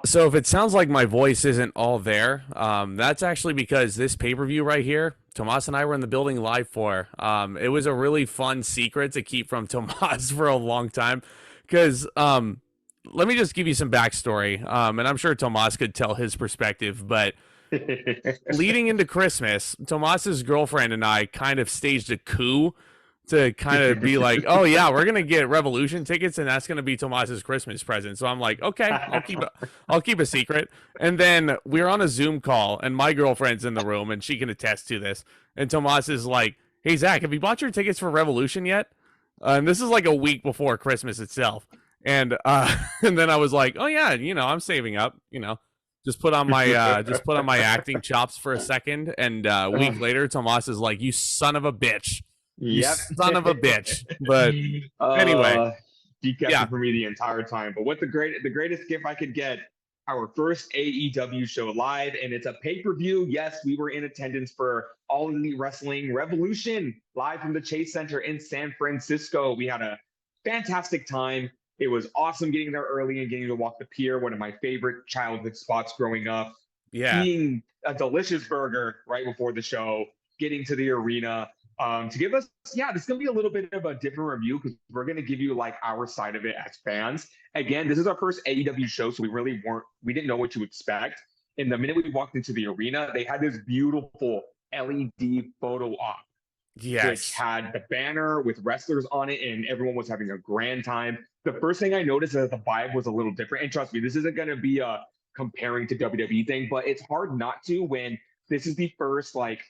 So if it sounds like my voice isn't all there, that's actually because this pay-per-view right here, Tomas and I were in the building live for. It was a really fun secret to keep from Tomas for a long time, because let me just give you some backstory, and I'm sure Tomas could tell his perspective, but leading into Christmas, Tomas's girlfriend and I kind of staged a coup to kind of be like, oh yeah, we're gonna get Revolution tickets, and that's gonna be Tomas's Christmas present. So I'm like, okay, I'll keep a secret. And then we're on a Zoom call, and my girlfriend's in the room, and she can attest to this. And Tomas is like, hey Zach, have you bought your tickets for Revolution yet? And this is like a week before Christmas itself. And and then I was like, oh yeah, I'm saving up, just put on my acting chops for a second. And a week later, Tomas is like, you son of a bitch. You son of a bitch. But anyway, he kept it for me the entire time. But what the greatest gift I could get, our first AEW show live, and it's a pay-per-view. Yes, we were in attendance for All Elite Wrestling Revolution live from the Chase Center in San Francisco. We had a fantastic time. It was awesome getting there early and getting to walk the pier, one of my favorite childhood spots growing up. Yeah. Eating a delicious burger right before the show, getting to the arena. To give us, this is going to be a little bit of a different review because we're going to give you like our side of it as fans. Again, this is our first AEW show, so we didn't know what to expect. And the minute we walked into the arena, they had this beautiful LED photo op, which had the banner with wrestlers on it, and everyone was having a grand time. The first thing I noticed is that the vibe was a little different. And trust me, this isn't going to be a comparing to WWE thing, but it's hard not to when this is the first like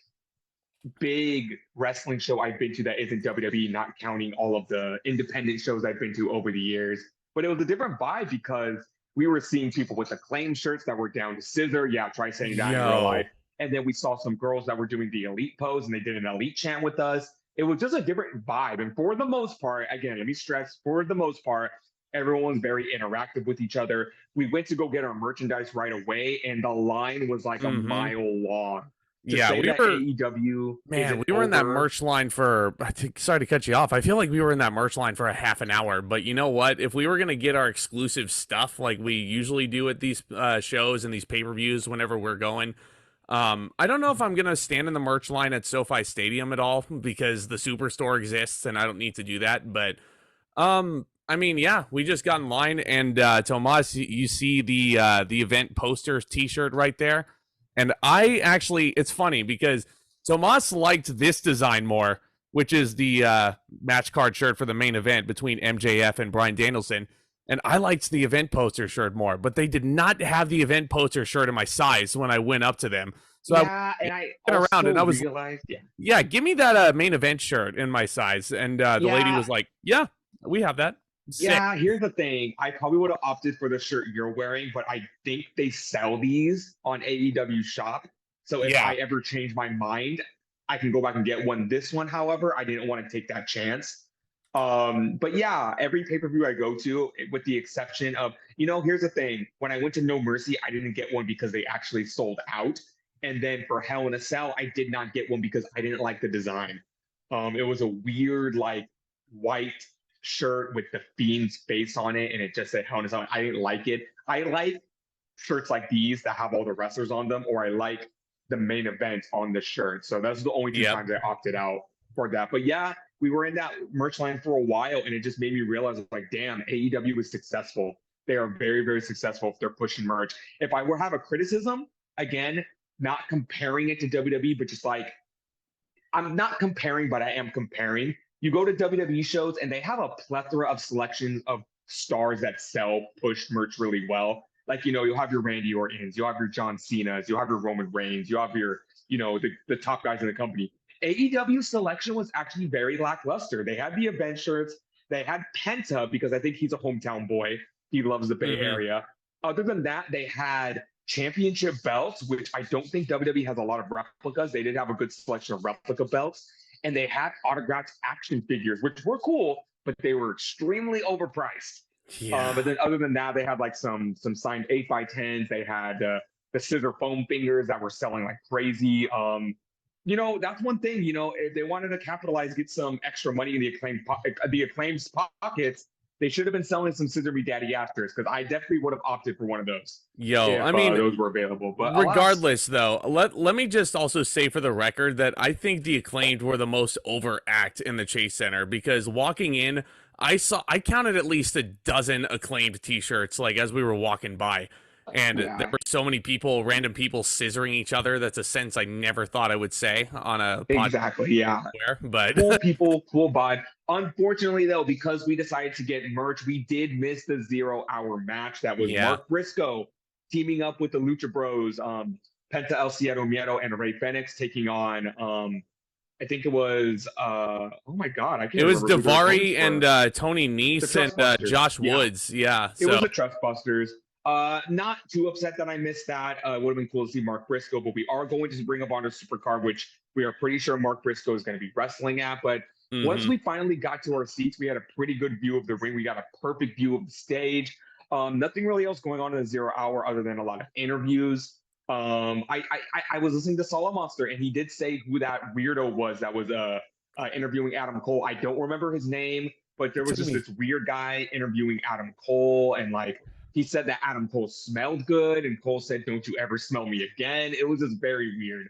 big wrestling show I've been to that isn't WWE, not counting all of the independent shows I've been to over the years. But it was a different vibe because we were seeing people with Acclaimed shirts that were down to scissor. Yeah, try saying that in real life. And then we saw some girls that were doing the elite pose and they did an elite chant with us. It was just a different vibe. And for the most part, again, let me stress, for the most part, everyone was very interactive with each other. We went to go get our merchandise right away, and the line was like a mile long. We were AEW. Man, we were in that merch line for. Sorry to cut you off. I feel like we were in that merch line for a half an hour. But you know what? If we were gonna get our exclusive stuff like we usually do at these shows and these pay-per-views whenever we're going, I don't know if I'm gonna stand in the merch line at SoFi Stadium at all because the Superstore exists and I don't need to do that. But I mean, yeah, we just got in line, and Tomas, you see the event poster T-shirt right there. And I actually, it's funny because Tomas liked this design more, which is the match card shirt for the main event between MJF and Bryan Danielson. And I liked the event poster shirt more, but they did not have the event poster shirt in my size when I went up to them. So I went around and I was realized, give me that main event shirt in my size. And the lady was like, yeah, we have that. Sick. Yeah, here's the thing. I probably would have opted for the shirt you're wearing, but I think they sell these on AEW Shop. So if I ever change my mind, I can go back and get one. This one, however, I didn't want to take that chance. But yeah, every pay-per-view I go to, with the exception of, here's the thing. When I went to No Mercy, I didn't get one because they actually sold out. And then for Hell in a Cell, I did not get one because I didn't like the design. It was a weird, like, white shirt with the Fiend's face on it, and it just said Hell in a Cell. I didn't like it. I like shirts like these that have all the wrestlers on them, or I like the main event on the shirt. So that's the only two times I opted out for that. But yeah, we were in that merch line for a while, and it just made me realize, like, damn, AEW is successful. They are very, very successful if they're pushing merch. If I were to have a criticism, again, not comparing it to WWE, but just like, I'm not comparing, but I am comparing. You go to WWE shows and they have a plethora of selections of stars that sell push merch really well. Like, you'll have your Randy Ortons, you'll have your John Cena's, you'll have your Roman Reigns, you'll have your, the top guys in the company. AEW selection was actually very lackluster. They had the event shirts. They had Penta because I think he's a hometown boy. He loves the Bay Area. Other than that, they had championship belts, which I don't think WWE has a lot of replicas. They did have a good selection of replica belts. And they had autographed action figures, which were cool, but they were extremely overpriced. But then other than that, they had like some signed 8x10s. They had the scissor foam fingers that were selling like crazy. That's one thing, if they wanted to capitalize, get some extra money in the Acclaimed's pockets, they should have been selling some Scissor Me Daddy afters because I definitely would have opted for one of those Yo, if I mean, those were available. But alas, regardless, though, let me just also say for the record that I think the Acclaimed were the most overact in the Chase Center, because walking in, I counted at least a dozen Acclaimed T-shirts like as we were walking by, and there yeah, were so many people, random people scissoring each other. That's a sentence I never thought I would say on a podcast, exactly. Yeah, but cool people, cool vibe. Unfortunately, though, because we decided to get merch, we did miss the 0 hour match. That was yeah, Mark Briscoe teaming up with the Lucha Bros, Penta El Cieto Miedo and Rey Fenix taking on I think it was oh my god, I it can't was remember who their opponents Davari were. and Tony The Nese and Trustbusters. Josh Yeah, Woods. Yeah, it was so the Trustbusters. Not too upset that I missed that. It would have been cool to see Mark Briscoe, but we are going to bring up on a supercard, which we are pretty sure Mark Briscoe is going to be wrestling at. But once mhm. we finally got to our seats, we had a pretty good view of the ring. We got a perfect view of the stage. Nothing really else going on in the 0 hour other than a lot of interviews. I was listening to Solo Monster, and he did say who that weirdo was that was interviewing Adam Cole. I don't remember his name, but there It was took just me this weird guy interviewing Adam Cole, and like he said that Adam Cole smelled good, and Cole said, "Don't you ever smell me again." It was just very weird.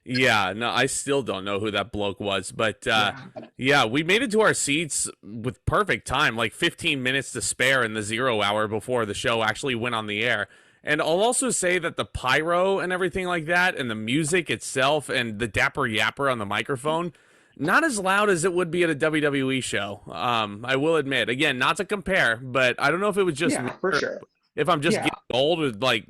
Yeah, no, I still don't know who that bloke was, but Yeah, yeah, we made it to our seats with perfect time, like 15 minutes to spare in the 0 hour before the show actually went on the air. And I'll also say that the pyro and everything like that, and the music itself, and the dapper yapper on the microphone, not as loud as it would be at a WWE show. I will admit, again, not to compare, but I don't know if it was just me, yeah, for or sure. if I'm just Yeah, getting old, or like,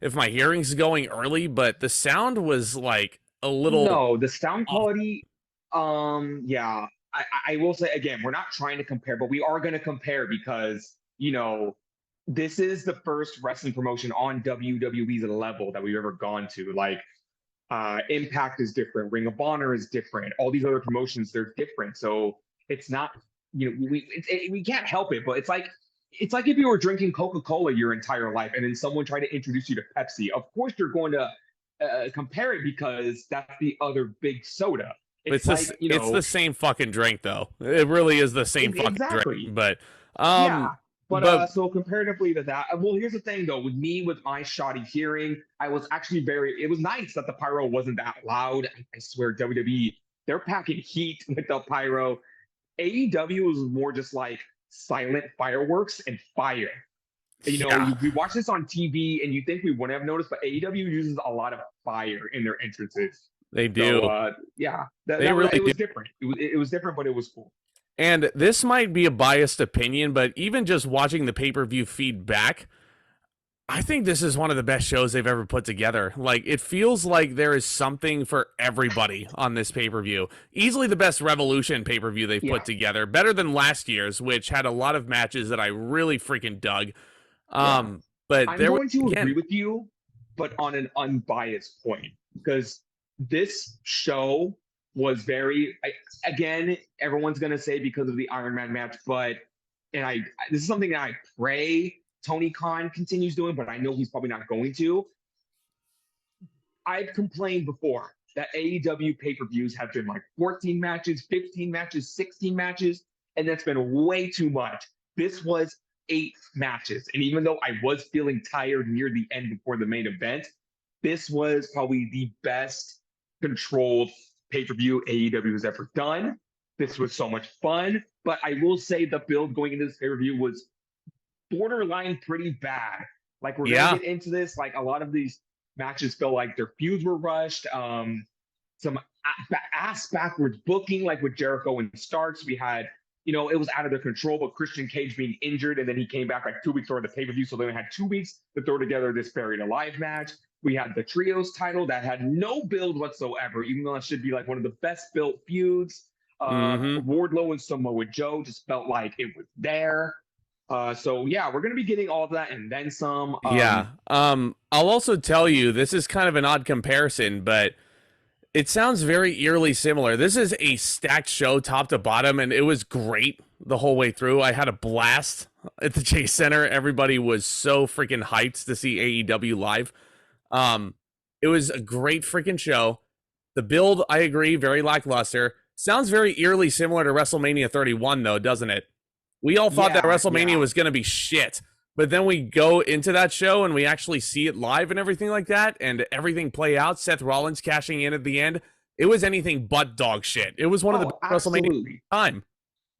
if my hearing's going early, but the sound was like a little no, the sound off. quality. Yeah, I will say again, we're not trying to compare, but we are going to compare because this is the first wrestling promotion on WWE's level that we've ever gone to. Like, Impact is different, Ring of Honor is different, all these other promotions they're different. So it's not, we can't help it, but it's like if you were drinking Coca-Cola your entire life and then someone tried to introduce you to Pepsi. Of course, you're going to compare it because that's the other big soda. It's It's like, this. It's the same fucking drink, though. It really is the same fucking drink. exactly. But, Yeah. But but so comparatively to that, well, here's the thing though, with me with my shoddy hearing, I was actually it was nice that the pyro wasn't that loud. I swear WWE, they're packing heat with the pyro. AEW was more just like silent fireworks and fire. yeah, We watch this on TV and you think we wouldn't have noticed, but AEW uses a lot of fire in their entrances. they So do. yeah, They really it do. was different. It was different, but it was cool. And this might be a biased opinion, but even just watching the pay-per-view feedback, I think this is one of the best shows they've ever put together. Like, it feels like there is something for everybody on this pay-per-view. Easily the best Revolution pay-per-view they've Yeah, put together. Better than last year's, which had a lot of matches that I really freaking dug. yeah. But I'm there was, going to agree again, with you, but on an unbiased point, because this show was again, everyone's going to say because of the Iron Man match, but, this is something that I pray Tony Khan continues doing, but I know he's probably not going to. I've complained before that AEW pay-per-views have been like 14 matches, 15 matches, 16 matches, and that's been way too much. This was 8 matches. And even though I was feeling tired near the end before the main event, this was probably the best controlled pay-per-view AEW has ever done. This was so much fun. But I will say the build going into this pay-per-view was borderline pretty bad. Like, we're gonna yeah, get into this. Like, a lot of these matches felt like their feuds were rushed. Some ass backwards booking, like with Jericho and Starks. We had, it was out of their control, but Christian Cage being injured, and then he came back like 2 weeks before the pay-per-view. So then we had 2 weeks to throw together this Buried Alive match. We had the trios title that had no build whatsoever, even though it should be like one of the best built feuds. mm-hmm. Wardlow and Samoa Joe just felt like it was there. So yeah, we're gonna be getting all of that and then some. Yeah. I'll also tell you, this is kind of an odd comparison, but it sounds very eerily similar. This is a stacked show top to bottom, and it was great the whole way through. I had a blast at the Chase Center. Everybody was so freaking hyped to see AEW live. Um, it was a great freaking show. The build, I agree, very lackluster. Sounds very eerily similar to WrestleMania 31, though, doesn't it? We all thought that Yeah, WrestleMania was going to be shit. But then we go into that show and we actually see it live and everything like that, and everything play out. Seth Rollins cashing in at the end. It was anything but dog shit. It was one of the best WrestleMania time.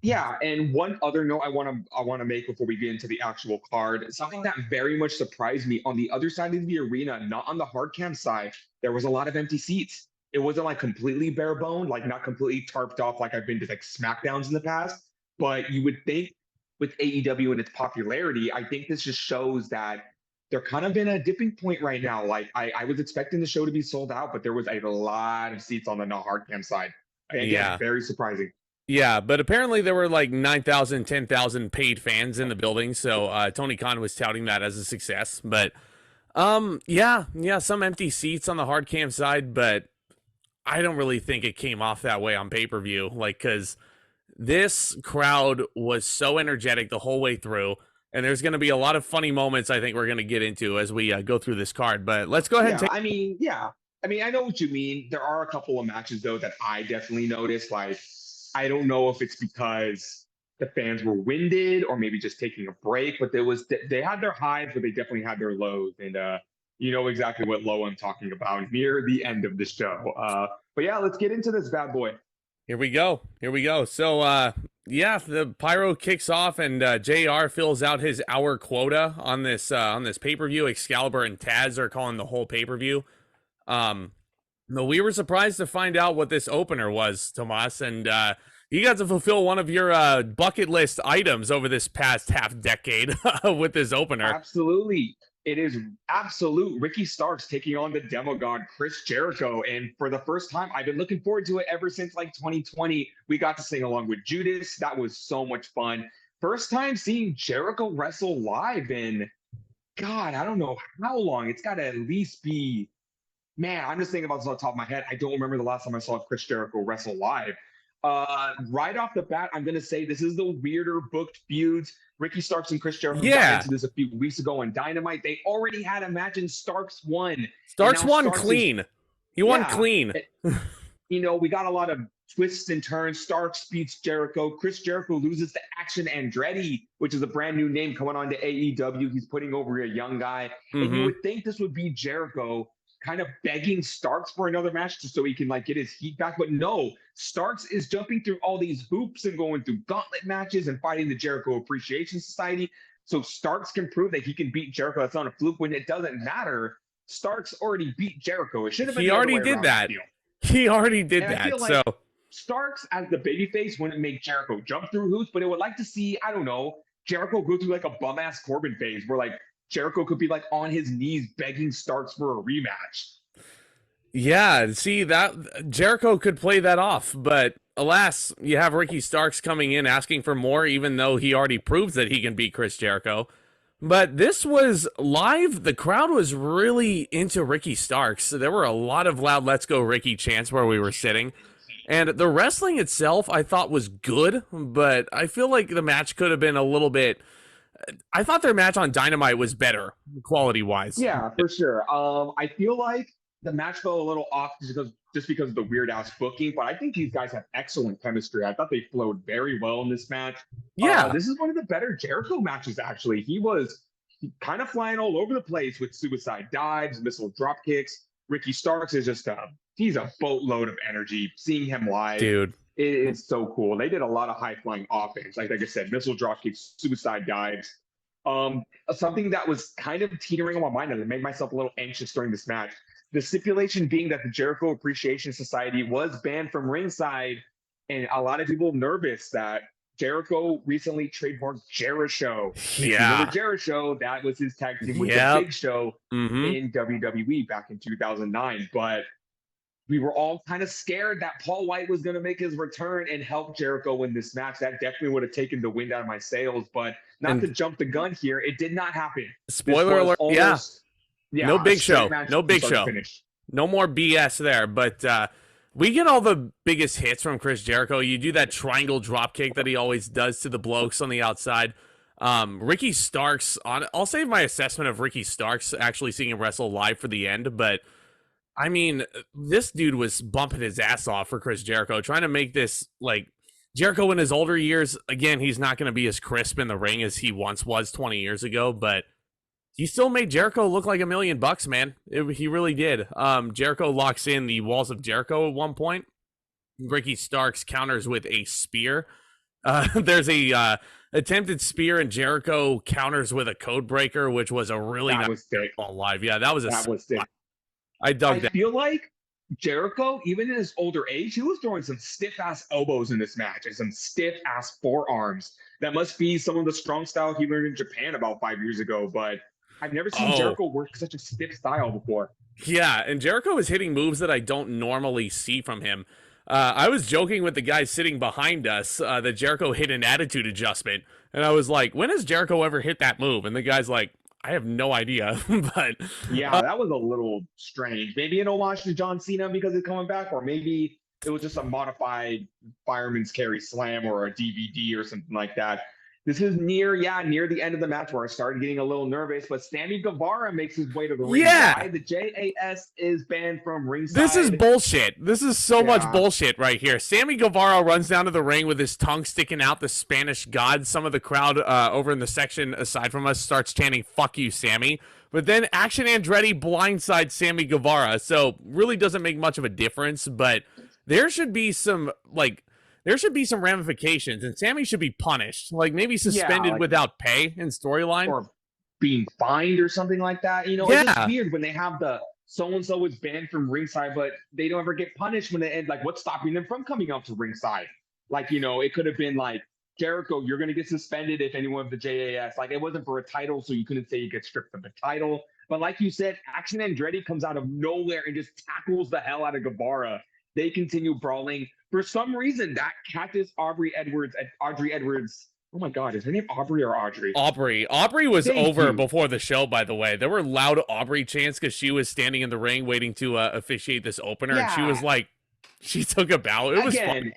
Yeah, and one other note I want to make before we get into the actual card, something that very much surprised me on the other side of the arena, not on the hard cam side, there was a lot of empty seats. It wasn't like completely bare bone, like not completely tarped off like I've been to like SmackDowns in the past. But you would think with AEW and its popularity, I think this just shows that they're kind of in a dipping point right now. Like I was expecting the show to be sold out, but there was a lot of seats on the not hard cam side. Again, very surprising. Yeah, but apparently there were like 9,000, 10,000 paid fans in the building, so Tony Khan was touting that as a success. But yeah, some empty seats on the hard cam side, but I don't really think it came off that way on pay-per-view, like, because this crowd was so energetic the whole way through, and there's going to be a lot of funny moments I think we're going to get into as we go through this card. But let's go ahead and take... I know what you mean. There are a couple of matches, though, that I definitely noticed, like, I don't know if it's because the fans were winded or maybe just taking a break, but they had their highs, but they definitely had their lows. And you know exactly what low I'm talking about near the end of the show. But yeah, let's get into this bad boy. Here we go. So the pyro kicks off and JR fills out his hour quota on this pay-per-view. Excalibur and Taz are calling the whole pay-per-view. No, we were surprised to find out what this opener was, Tomas, and you got to fulfill one of your bucket list items over this past half decade with this opener. Absolutely. It is absolute Ricky Starks taking on the demogod Chris Jericho. And for the first time, I've been looking forward to it ever since like 2020. We got to sing along with Judas. That was so much fun. First time seeing Jericho wrestle live in, God, I don't know how long. It's got to at least be... Man, I'm just thinking about this on the top of my head. I don't remember the last time I saw Chris Jericho wrestle live. Right off the bat, I'm going to say this is the weirder booked feuds. Ricky Starks and Chris Jericho got into this a few weeks ago on Dynamite. They already had a match and Starks won. Starks won clean. He won clean. You know, we got a lot of twists and turns. Starks beats Jericho. Chris Jericho loses to Action Andretti, which is a brand new name coming on to AEW. He's putting over a young guy. Mm-hmm. And you would think this would be Jericho kind of begging Starks for another match just so he can like get his heat back. But no, Starks is jumping through all these hoops and going through gauntlet matches and fighting the Jericho Appreciation Society. So Starks can prove that he can beat Jericho. That's not a fluke when it doesn't matter. Starks already beat Jericho. It should have been. He already did that. He already did that. So Starks as the babyface wouldn't make Jericho jump through hoops, but it would like to see, I don't know, Jericho go through like a bum ass Corbin phase where like Jericho could be like on his knees begging Starks for a rematch. Yeah, see, that Jericho could play that off, but alas, you have Ricky Starks coming in asking for more, even though he already proves that he can beat Chris Jericho. But this was live. The crowd was really into Ricky Starks. There were a lot of loud "Let's Go Ricky" chants where we were sitting. And the wrestling itself, I thought, was good, but I feel like the match could have been a little bit... I thought their match on Dynamite was better, quality-wise. Yeah, for sure. I feel like the match fell a little off just because of the weird-ass booking, but I think these guys have excellent chemistry. I thought they flowed very well in this match. Yeah. This is one of the better Jericho matches, actually. He was kind of flying all over the place with suicide dives, missile drop kicks. Ricky Starks is just he's a boatload of energy. Seeing him live, dude, it is so cool. They did a lot of high-flying offense. Like I said, missile drop kicks, suicide dives. Something that was kind of teetering on my mind and it made myself a little anxious during this match. The stipulation being that the Jericho Appreciation Society was banned from ringside, and a lot of people nervous that Jericho recently trademarked Jericho. Yeah. Remember Jericho? That was his tag team with the Big Show in WWE back in 2009. But we were all kind of scared that Paul White was going to make his return and help Jericho win this match. That definitely would have taken the wind out of my sails. But not to jump the gun here, it did not happen. Spoiler alert. Yeah, no Big Show. No Big Show. No more BS there. But we get all the biggest hits from Chris Jericho. You do that triangle dropkick that he always does to the blokes on the outside. Ricky Starks, I'll save my assessment of Ricky Starks actually seeing him wrestle live for the end. But, I mean, this dude was bumping his ass off for Chris Jericho, trying to make this, like, Jericho in his older years, again, he's not going to be as crisp in the ring as he once was 20 years ago, but he still made Jericho look like $1,000,000, man. He really did. Jericho locks in the walls of Jericho at one point. Ricky Starks counters with a spear. There's a attempted spear, and Jericho counters with a code breaker, which was a really nice live. Yeah, that was sick. I dug that. I feel like Jericho, even in his older age, he was throwing some stiff ass elbows in this match and some stiff ass forearms. That must be some of the strong style he learned in Japan about 5 years ago, but I've never seen Jericho work such a stiff style before. Yeah, and Jericho is hitting moves that I don't normally see from him. I was joking with the guy sitting behind us that Jericho hit an attitude adjustment, and I was like, when has Jericho ever hit that move? And the guy's like, I have no idea. But yeah, that was a little strange. Maybe an homage to John Cena because he's coming back, or maybe it was just a modified Fireman's Carry Slam or a DVD or something like that. This is near the end of the match where I started getting a little nervous, but Sammy Guevara makes his way to the ring. Yeah. Why the JAS is banned from ringside. This is bullshit. This is so much bullshit right here. Sammy Guevara runs down to the ring with his tongue sticking out, the Spanish god. Some of the crowd over in the section aside from us starts chanting, "Fuck you, Sammy." But then Action Andretti blindsides Sammy Guevara, so really doesn't make much of a difference, but there should be some, ramifications, and Sammy should be punished, like maybe suspended without pay in storyline, or being fined or something like that. You know, it's just weird when they have the so-and-so is banned from ringside, but they don't ever get punished when they end. Like, what's stopping them from coming out to ringside? Like, you know, it could have been like, Jericho, you're going to get suspended if anyone of the JAS. Like, it wasn't for a title, so you couldn't say you get stripped of the title. But like you said, Action Andretti comes out of nowhere and just tackles the hell out of Guevara. They continue brawling. For some reason, that catches Audrey Edwards. Oh my God, is her name Aubrey or Audrey? Aubrey was over before the show, by the way. There were loud Aubrey chants because she was standing in the ring waiting to officiate this opener, and she was like, she took a bow. It was fun.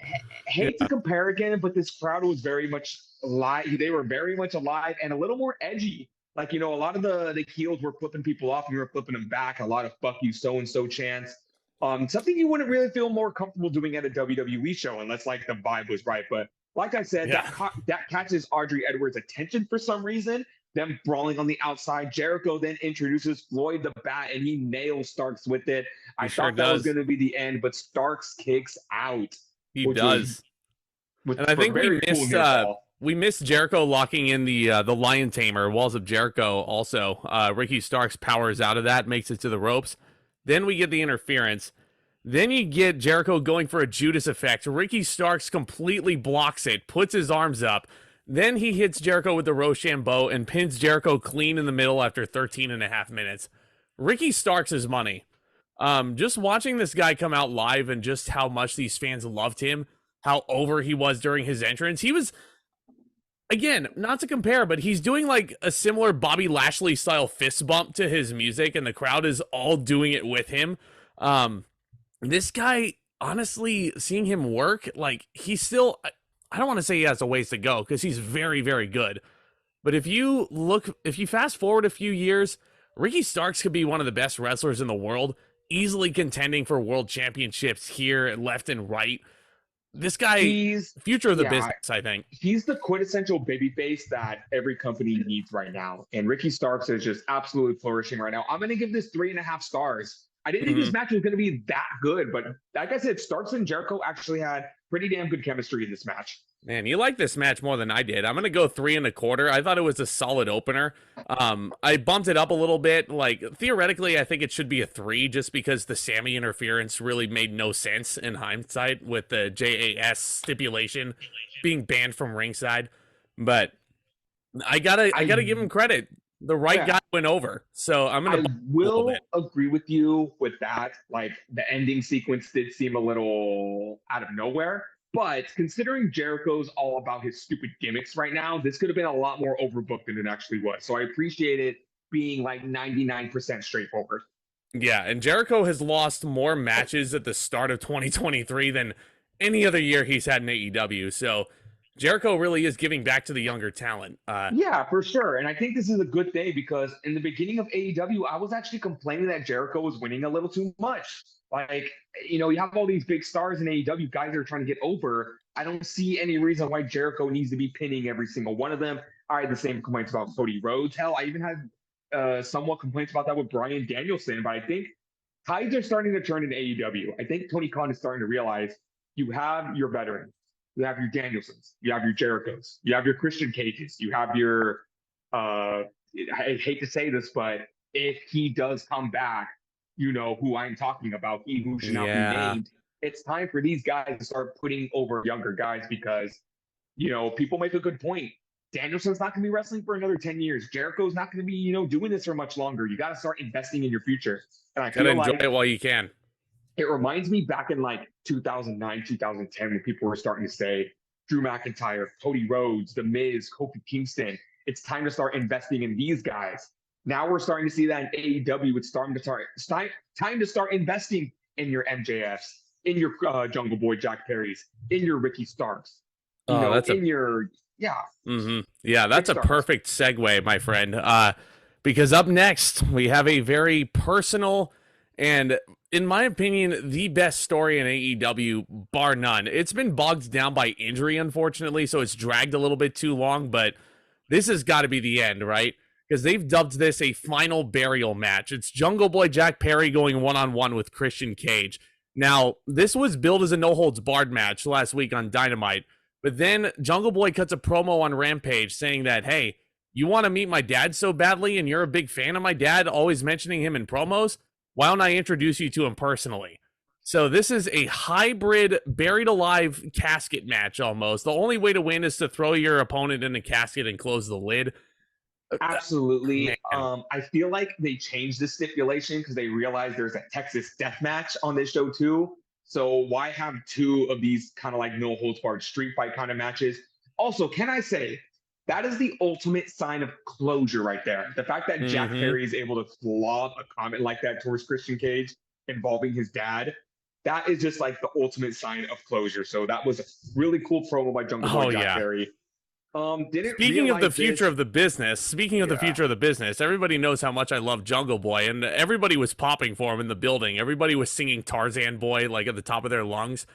Hate to compare again, but this crowd was very much alive. They were very much alive and a little more edgy. Like, you know, a lot of the heels were flipping people off and we were flipping them back. A lot of "fuck you, so-and-so" chants. Something you wouldn't really feel more comfortable doing at a WWE show unless like the vibe was right. But like I said, that catches Audrey Edwards' attention for some reason. Them brawling on the outside. Jericho then introduces Floyd the Bat and he nails Starks with it. I thought that was going to be the end, but Starks kicks out. He does. And I think we missed Jericho locking in the Lion Tamer, Walls of Jericho also. Ricky Starks powers out of that, makes it to the ropes. Then we get the interference. Then you get Jericho going for a Judas effect. Ricky Starks completely blocks it, puts his arms up. Then he hits Jericho with the Rochambeau and pins Jericho clean in the middle after 13.5 minutes. Ricky Starks is money. Just watching this guy come out live and just how much these fans loved him, how over he was during his entrance. He was, again, not to compare, but he's doing like a similar Bobby Lashley style fist bump to his music, and the crowd is all doing it with him. This guy, honestly, seeing him work, like he's still, I don't want to say he has a ways to go because he's very, very good. But if you fast forward a few years, Ricky Starks could be one of the best wrestlers in the world, easily contending for world championships here, left and right. This guy, he's future of the business, I think. He's the quintessential babyface that every company needs right now. And Ricky Starks is just absolutely flourishing right now. I'm going to give this 3.5 stars. I didn't think this match was going to be that good, but like I said, Starks and Jericho actually had pretty damn good chemistry in this match. Man, you like this match more than I did. I'm going to go 3.25. I thought it was a solid opener. I bumped it up a little bit. Like, theoretically, I think it should be a 3 just because the Sammy interference really made no sense in hindsight with the JAS stipulation being banned from ringside. But I gotta give him credit. The right guy went over. So I will agree with you with that. Like, the ending sequence did seem a little out of nowhere. But considering Jericho's all about his stupid gimmicks right now, this could have been a lot more overbooked than it actually was. So I appreciate it being like 99% straightforward. Yeah, and Jericho has lost more matches at the start of 2023 than any other year he's had in AEW. So Jericho really is giving back to the younger talent. Yeah, for sure. And I think this is a good thing because in the beginning of AEW, I was actually complaining that Jericho was winning a little too much. Like, you have all these big stars in AEW, guys that are trying to get over. I don't see any reason why Jericho needs to be pinning every single one of them. I had the same complaints about Cody Rhodes. Hell, I even had somewhat complaints about that with Bryan Danielson. But I think tides are starting to turn in AEW. I think Tony Khan is starting to realize you have your veterans. You have your Danielsons, you have your Jerichos, you have your Christian Cages, you have your I hate to say this, but if he does come back, you know who I'm talking about, he who should not be named. It's time for these guys to start putting over younger guys because, people make a good point. Danielson's not going to be wrestling for another 10 years. Jericho's not going to be, doing this for much longer. You got to start investing in your future. And I feel enjoy it while you can. It reminds me back in like 2009, 2010, when people were starting to say Drew McIntyre, Cody Rhodes, The Miz, Kofi Kingston. It's time to start investing in these guys. Now we're starting to see that in AEW. It's time to start investing in your MJFs, in your Jungle Boy Jack Perry's, in your Ricky Starks. Yeah. Mm-hmm. Yeah, that's a perfect segue, my friend. Because up next we have a very personal and, in my opinion, the best story in AEW, bar none. It's been bogged down by injury, unfortunately, so it's dragged a little bit too long, but this has got to be the end, right? Because they've dubbed this a final burial match. It's Jungle Boy Jack Perry going one-on-one with Christian Cage. Now, this was billed as a no-holds-barred match last week on Dynamite, but then Jungle Boy cuts a promo on Rampage saying that, hey, you want to meet my dad so badly and you're a big fan of my dad, always mentioning him in promos? Why don't I introduce you to him personally? So this is a hybrid buried alive casket match almost. The only way to win is to throw your opponent in a casket and close the lid. Absolutely. I feel like they changed the stipulation because they realized there's a Texas death match on this show too. So why have two of these kind of like no holds barred street fight kind of matches? Also, can I say, that is the ultimate sign of closure right there. The fact that Jack Perry is able to lob a comment like that towards Christian Cage involving his dad, that is just like the ultimate sign of closure. So that was a really cool promo by Jungle Boy Jack Perry. Speaking of the future of the business, everybody knows how much I love Jungle Boy, and everybody was popping for him in the building. Everybody was singing Tarzan Boy like at the top of their lungs,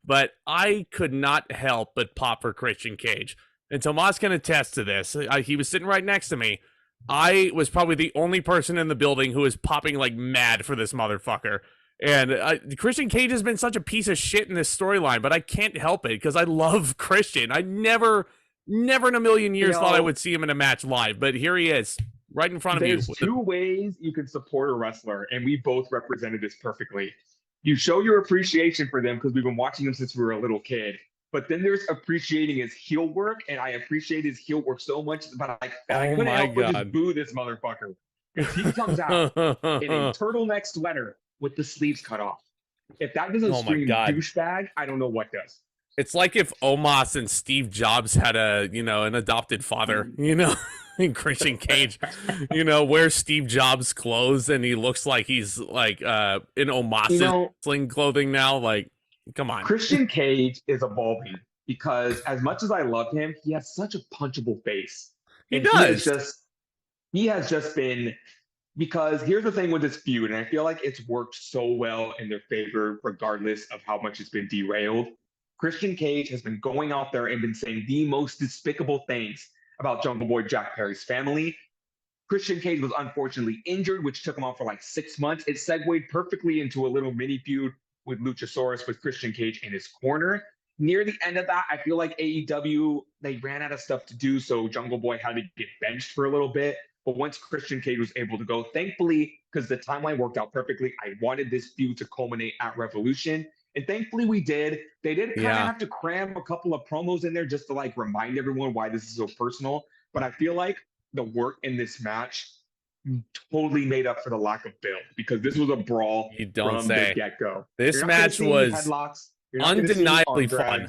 but I could not help but pop for Christian Cage. And Tomas can attest to this. He was sitting right next to me. I was probably the only person in the building who was popping like mad for this motherfucker. And Christian Cage has been such a piece of shit in this storyline, but I can't help it because I love Christian. I never in a million years thought I would see him in a match live, but here he is, right in front of you. There's two ways you can support a wrestler, and we both represented this perfectly. You show your appreciation for them because we've been watching them since we were a little kid. But then there's appreciating his heel work, and I appreciate his heel work so much, but I couldn't help but just boo this motherfucker. Because he comes out in a turtleneck sweater with the sleeves cut off. If that doesn't scream douchebag, I don't know what does. It's like if Omos and Steve Jobs had an adopted father, in Christian Cage, wears Steve Jobs' clothes and he looks like he's like in Omos's sling clothing now, like. Come on. Christian Cage is evolving because as much as I love him, he has such a punchable face. He does. He has just been, because here's the thing with this feud, and I feel like it's worked so well in their favor, regardless of how much it's been derailed. Christian Cage has been going out there and been saying the most despicable things about Jungle Boy Jack Perry's family. Christian Cage was unfortunately injured, which took him off for like 6 months. It segued perfectly into a little mini feud with Luchasaurus, with Christian Cage in his corner. Near the end of that, I feel like AEW, they ran out of stuff to do, so Jungle Boy had to get benched for a little bit. But once Christian Cage was able to go, thankfully, because the timeline worked out perfectly, I wanted this feud to culminate at Revolution. And thankfully we did. They did kind of have to cram a couple of promos in there just to like remind everyone why this is so personal. But I feel like the work in this match totally made up for the lack of build, because this was a brawl from the get-go. This match was undeniably fun.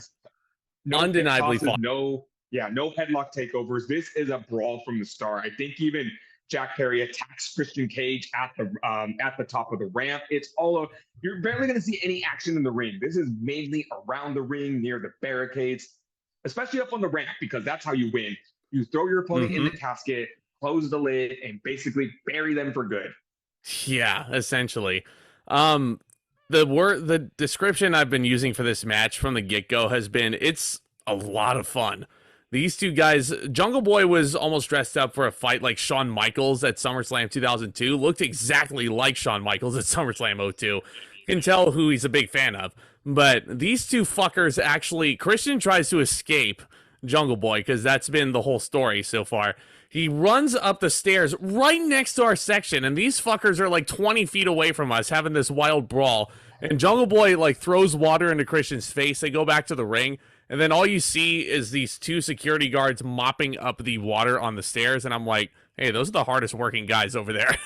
Undeniably fun. No headlock takeovers. This is a brawl from the start. I think even Jack Perry attacks Christian Cage at the top of the ramp. You're barely going to see any action in the ring. This is mainly around the ring near the barricades. especially up on the ramp, because that's how you win. You throw your opponent in the casket, close the lid, and basically bury them for good. Yeah, essentially. The description I've been using for this match from the get-go has been it's a lot of fun. These two guys, Jungle Boy was almost dressed up for a fight like Shawn Michaels at SummerSlam 2002. Looked exactly like Shawn Michaels at SummerSlam 02. You can tell who he's a big fan of. But these two fuckers actually, Christian tries to escape Jungle Boy because that's been the whole story so far. He runs up the stairs right next to our section, and these fuckers are like 20 feet away from us having this wild brawl. And Jungle Boy like throws water into Christian's face. They go back to the ring, and then all you see is these two security guards mopping up the water on the stairs. And I'm like, hey, those are the hardest working guys over there.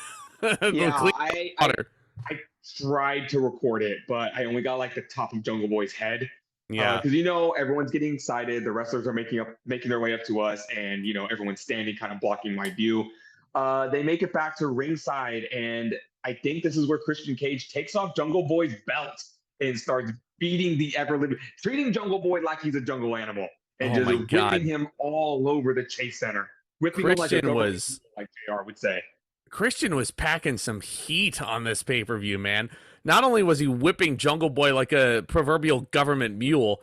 Yeah, I tried to record it, but I only got like the top of Jungle Boy's head. Yeah, because everyone's getting excited. The wrestlers are making their way up to us, and everyone's standing, kind of blocking my view. They make it back to ringside, and I think this is where Christian Cage takes off Jungle Boy's belt and starts beating the ever-living, treating Jungle Boy like he's a jungle animal, and just whipping him all over the Chase Center, whipping Christian him like JR would say. Christian was packing some heat on this pay-per-view, man. Not only was he whipping Jungle Boy like a proverbial government mule,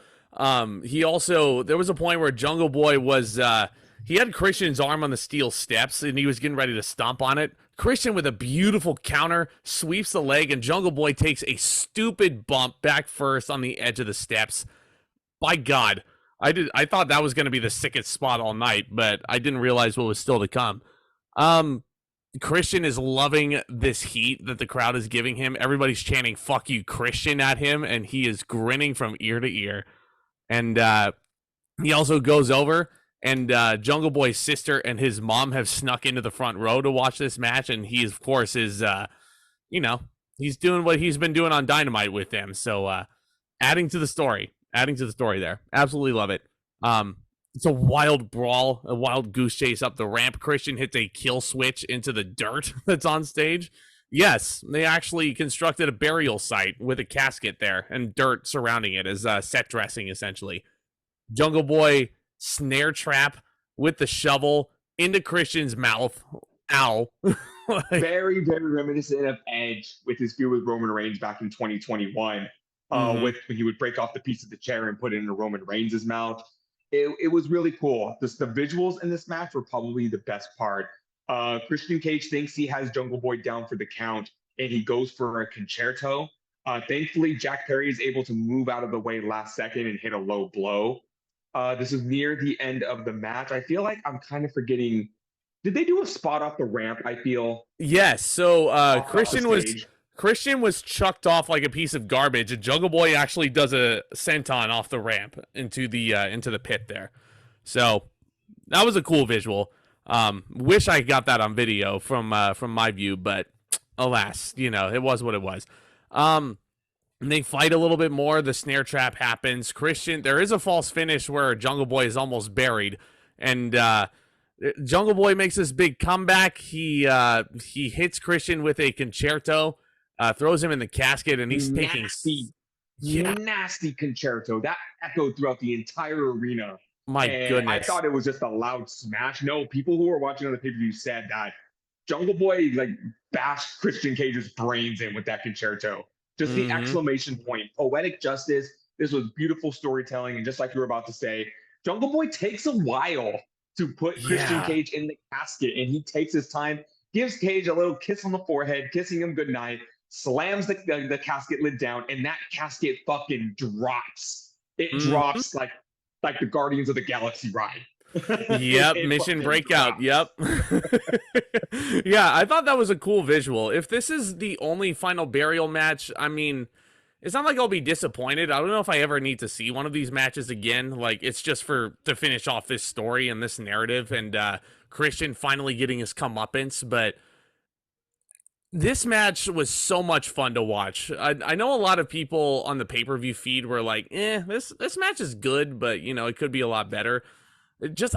he also, there was a point where Jungle Boy was, he had Christian's arm on the steel steps and he was getting ready to stomp on it. Christian with a beautiful counter sweeps the leg and Jungle Boy takes a stupid bump back first on the edge of the steps. By God, I thought that was going to be the sickest spot all night, but I didn't realize what was still to come. Christian is loving this heat that the crowd is giving him. Everybody's chanting "fuck you, Christian" at him, and he is grinning from ear to ear. And he also goes over, and Jungle Boy's sister and his mom have snuck into the front row to watch this match, and he, of course, is, he's doing what he's been doing on Dynamite with them. So adding to the story there. Absolutely love it. It's a wild brawl, a wild goose chase up the ramp. Christian hits a kill switch into the dirt that's on stage. Yes, they actually constructed a burial site with a casket there and dirt surrounding it as set dressing, essentially. Jungle Boy snare trap with the shovel into Christian's mouth. Ow. Very, very reminiscent of Edge with his feud with Roman Reigns back in 2021. With when he would break off the piece of the chair and put it into Roman Reigns' mouth. It was really cool. The visuals in this match were probably the best part. Christian Cage thinks he has Jungle Boy down for the count, and he goes for a concerto. Thankfully, Jack Perry is able to move out of the way last second and hit a low blow. This is near the end of the match. I feel like I'm kind of forgetting. Did they do a spot off the ramp, I feel? Yes. So Christian was chucked off like a piece of garbage, and Jungle Boy actually does a senton off the ramp into the pit there. So that was a cool visual. Wish I got that on video from my view, but alas, it was what it was. They fight a little bit more. The snare trap happens. There is a false finish where Jungle Boy is almost buried, and Jungle Boy makes this big comeback. He hits Christian with a concerto. Throws him in the casket, and he's taking nasty concerto that echoed throughout the entire arena. My goodness! I thought it was just a loud smash. No, people who were watching on the pay-per-view said that Jungle Boy bashed Christian Cage's brains in with that concerto. Just the exclamation point, poetic justice. This was beautiful storytelling, and just like you were about to say, Jungle Boy takes a while to put Christian Cage in the casket, and he takes his time, gives Cage a little kiss on the forehead, kissing him goodnight. Slams the casket lid down, and that casket fucking drops. It drops like the Guardians of the Galaxy ride. Yep, Mission Breakout. Drops. Yep. Yeah, I thought that was a cool visual. If this is the only final burial match, I mean, it's not like I'll be disappointed. I don't know if I ever need to see one of these matches again. Like, it's just to finish off this story and this narrative, and Christian finally getting his comeuppance, but this match was so much fun to watch. I know a lot of people on the pay-per-view feed were like, this match is good, but, it could be a lot better.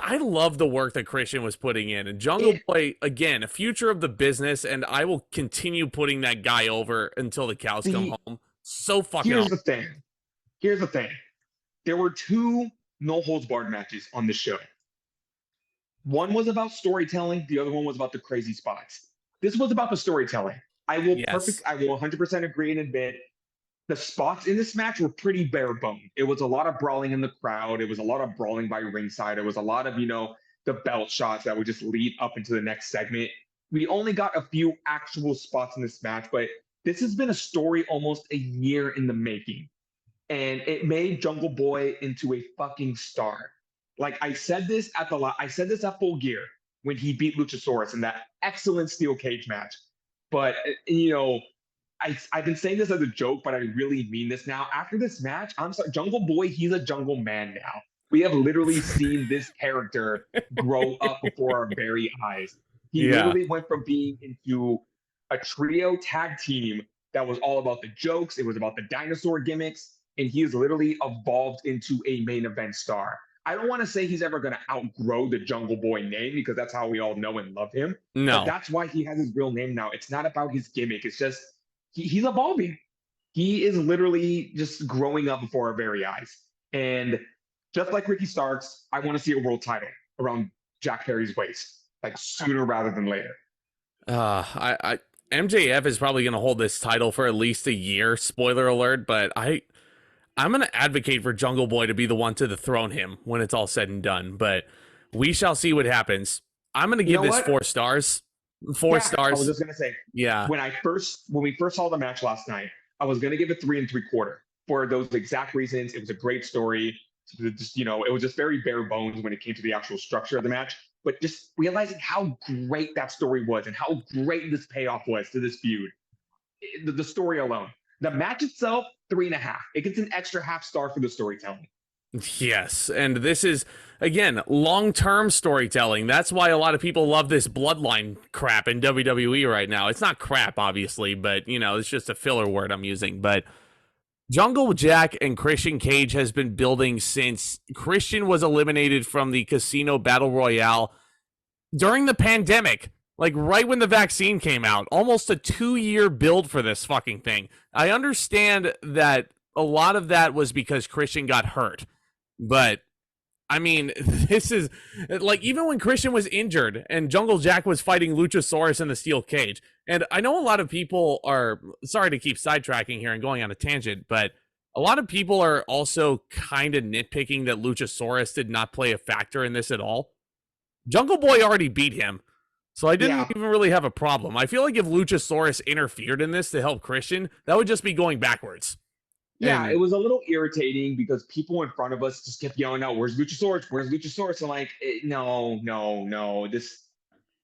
I love the work that Christian was putting in. And Jungle Boy, again, a future of the business, and I will continue putting that guy over until the cows come home. So fucking Here's the thing. There were two no holds barred matches on the show. One was about storytelling. The other one was about the crazy spots. This was about the storytelling. I will Yes. 100% agree and admit the spots in this match were pretty bare bone. It was a lot of brawling in the crowd. It was a lot of brawling by ringside. It was a lot of, the belt shots that would just lead up into the next segment. We only got a few actual spots in this match, but this has been a story almost a year in the making. And it made Jungle Boy into a fucking star. Like I said this at Full Gear when he beat Luchasaurus in that excellent steel cage match. But I've been saying this as a joke, but I really mean this now. After this match, I'm sorry, Jungle Boy, he's a Jungle Man now. We have literally seen this character grow up before our very eyes. He literally went from being into a trio tag team that was all about the jokes, it was about the dinosaur gimmicks, and he has literally evolved into a main event star. I don't want to say he's ever going to outgrow the Jungle Boy name because that's how we all know and love him. No. But that's why he has his real name now. It's not about his gimmick. It's just he's evolving. He is literally just growing up before our very eyes. And just like Ricky Starks, I want to see a world title around Jack Perry's waist, like sooner rather than later. MJF is probably going to hold this title for at least a year. Spoiler alert, but I'm going to advocate for Jungle Boy to be the one to dethrone him when it's all said and done, but we shall see what happens. I'm going to give this 4 stars. 4 stars. I was just going to say, when we first saw the match last night, I was going to give it 3 3/4 for those exact reasons. It was a great story. Just, it was just very bare bones when it came to the actual structure of the match, but just realizing how great that story was and how great this payoff was to this feud. The story alone. The match itself, 3.5. It gets an extra half star for the storytelling. Yes, and this is, again, long-term storytelling. That's why a lot of people love this bloodline crap in WWE right now. It's not crap, obviously, but, it's just a filler word I'm using. But Jungle Jack and Christian Cage has been building since Christian was eliminated from the Casino Battle Royale during the pandemic. Like, right when the vaccine came out. Almost a 2-year build for this fucking thing. I understand that a lot of that was because Christian got hurt. But, I mean, this is... Like, even when Christian was injured and Jungle Jack was fighting Luchasaurus in the steel cage. And I know a lot of people are... Sorry to keep sidetracking here and going on a tangent, but a lot of people are also kind of nitpicking that Luchasaurus did not play a factor in this at all. Jungle Boy already beat him. So I didn't even really have a problem. I feel like if Luchasaurus interfered in this to help Christian, that would just be going backwards. Yeah, it was a little irritating because people in front of us just kept yelling out, "Where's Luchasaurus? Where's Luchasaurus?" And like, no.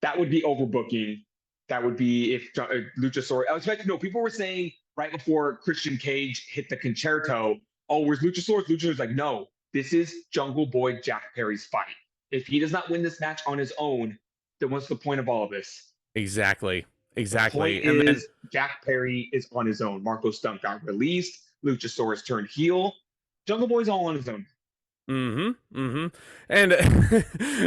That would be overbooking. That would be if Luchasaurus. I was expecting, people were saying right before Christian Cage hit the concerto, "Oh, where's Luchasaurus?" Luchasaurus like, "No, this is Jungle Boy Jack Perry's fight. If he does not win this match on his own, then what's the point of all of this?" Exactly. The point is, Jack Perry is on his own. Marco Stunt got released. Luchasaurus turned heel. Jungle Boy's all on his own. And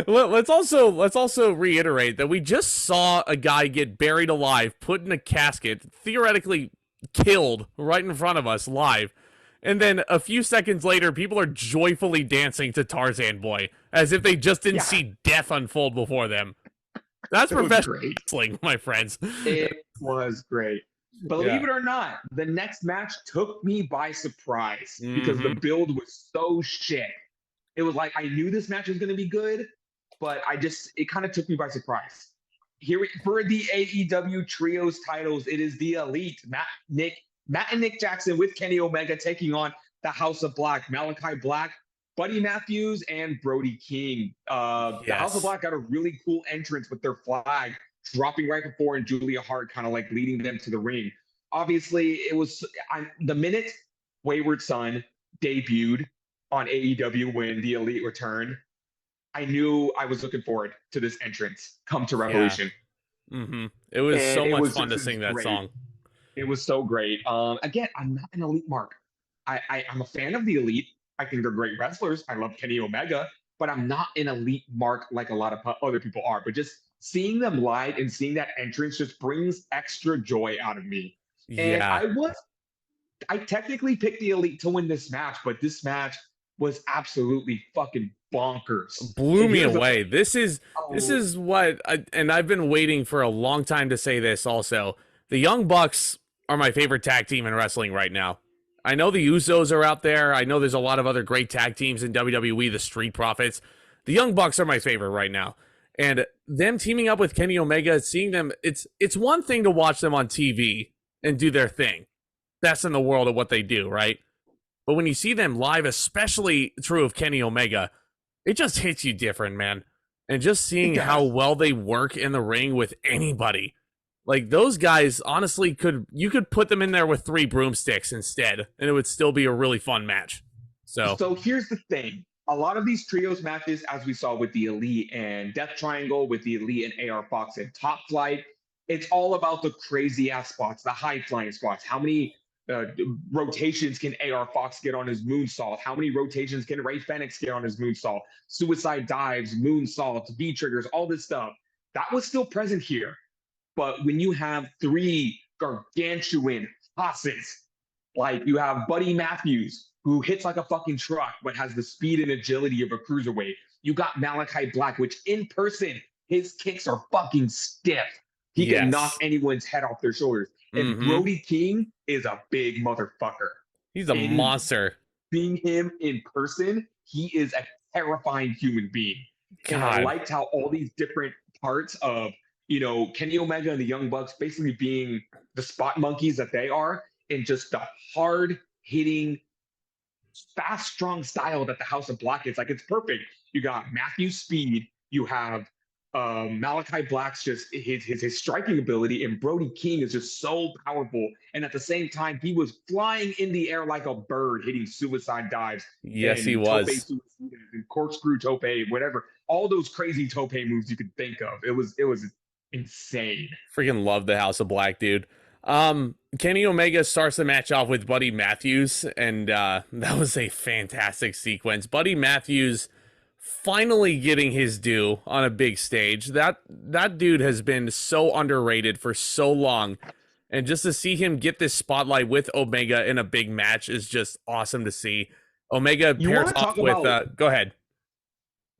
let's also reiterate that we just saw a guy get buried alive, put in a casket, theoretically killed right in front of us live. And then a few seconds later, people are joyfully dancing to Tarzan Boy as if they just didn't see death unfold before them. That's professional wrestling, my friends. It was great. Believe it or not, the next match took me by surprise because the build was so shit. It was like I knew this match was going to be good, but it kind of took me by surprise. Here for the AEW Trios titles, it is the Elite, Matt and Nick Jackson with Kenny Omega taking on the House of Black, Malachi Black, Buddy Matthews, and Brody King. The House of Black got a really cool entrance with their flag dropping right before, and Julia Hart kind of like leading them to the ring. Obviously, it was the minute Wayward Son debuted on AEW when the Elite returned, I knew I was looking forward to this entrance come to Revolution. It was so much fun to sing that song. It was so great. Again, I'm not an Elite mark. I'm a fan of the Elite. I think they're great wrestlers. I love Kenny Omega, but I'm not an Elite mark like a lot of other people are. But just seeing them live and seeing that entrance just brings extra joy out of me. And I technically picked the Elite to win this match, but this match, was absolutely fucking bonkers. Blew And me here's away. This is a what and I've been waiting for a long time to say this also. The Young Bucks are my favorite tag team in wrestling right now. I know the Usos are out there. I know there's a lot of other great tag teams in WWE, the Street Profits. The Young Bucks are my favorite right now. And them teaming up with Kenny Omega, seeing them, it's one thing to watch them on TV and do their thing. Best in the world at what they do, right? But when you see them live, especially true of Kenny Omega, it just hits you different, man. And just seeing how well they work in the ring with anybody. Like those guys, honestly, you could put them in there with 3 broomsticks instead, and it would still be a really fun match. So here's the thing. A lot of these trios matches, as we saw with the Elite and Death Triangle, with the Elite and AR Fox and Top Flight, it's all about the crazy ass spots, the high flying spots. How many rotations can AR Fox get on his moonsault? How many rotations can Ray Fenix get on his moonsault? Suicide dives, moonsaults, V triggers, all this stuff. That was still present here. But when you have 3 gargantuan tosses, like you have Buddy Matthews, who hits like a fucking truck, but has the speed and agility of a cruiserweight. You got Malachi Black, which in person, his kicks are fucking stiff. He can knock anyone's head off their shoulders. And Brody King is a big motherfucker. He's a monster. Seeing him in person, he is a terrifying human being. God. And I liked how all these different parts of, Kenny Omega and the Young Bucks basically being the spot monkeys that they are, and just the hard-hitting, fast, strong style that the House of Black is. Like, it's perfect. You got Matthew's speed. You have Malachi Black's just his striking ability, and Brody King is just so powerful. And at the same time, he was flying in the air like a bird, hitting suicide dives. Yes, he was. And corkscrew tope, whatever. All those crazy tope moves you could think of. It was insane. Freaking love the House of Black, dude. Kenny Omega starts the match off with Buddy Matthews, and that was a fantastic sequence. Buddy Matthews finally getting his due on a big stage. That dude has been so underrated for so long, and just to see him get this spotlight with Omega in a big match is just awesome to see. Omega pairs off with go ahead.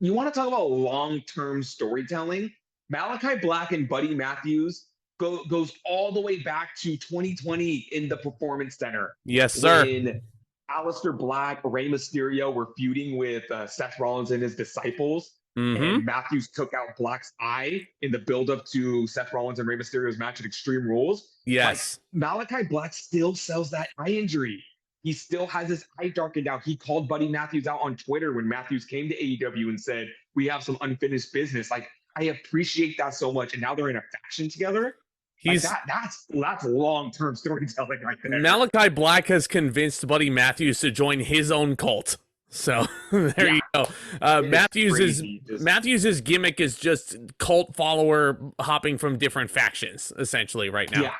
You want to talk about long-term storytelling? Malachi Black and Buddy Matthews goes all the way back to 2020 in the Performance Center. Yes, sir. When Aleister Black, Rey Mysterio were feuding with Seth Rollins and his disciples. And Matthews took out Black's eye in the build-up to Seth Rollins and Rey Mysterio's match at Extreme Rules. Yes. Like, Malachi Black still sells that eye injury. He still has his eye darkened out. He called Buddy Matthews out on Twitter when Matthews came to AEW and said, "We have some unfinished business." Like, I appreciate that so much. And now they're in a faction together. That's long-term storytelling right there. Malachi Black has convinced Buddy Matthews to join his own cult. So there you go. Matthews's gimmick is just cult follower hopping from different factions, essentially, right now.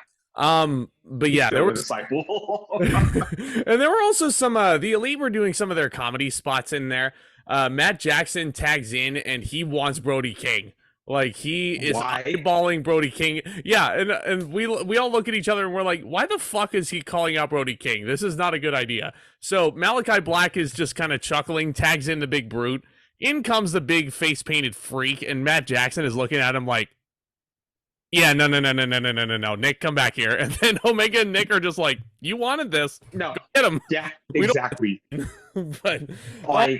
But yeah, there was disciple. and there were also some the Elite were doing some of their comedy spots in there. Matt Jackson tags in and he wants Brody King. Like, he is eyeballing Brody King. Yeah, and we all look at each other and we're like, why the fuck is he calling out Brody King? This is not a good idea. So Malachi Black is just kind of chuckling, tags in the big brute. In comes the big face-painted freak, and Matt Jackson is looking at him like, yeah, no, Nick, come back here. And then Omega and Nick are just like, you wanted this. No. Go get him. Yeah, exactly. But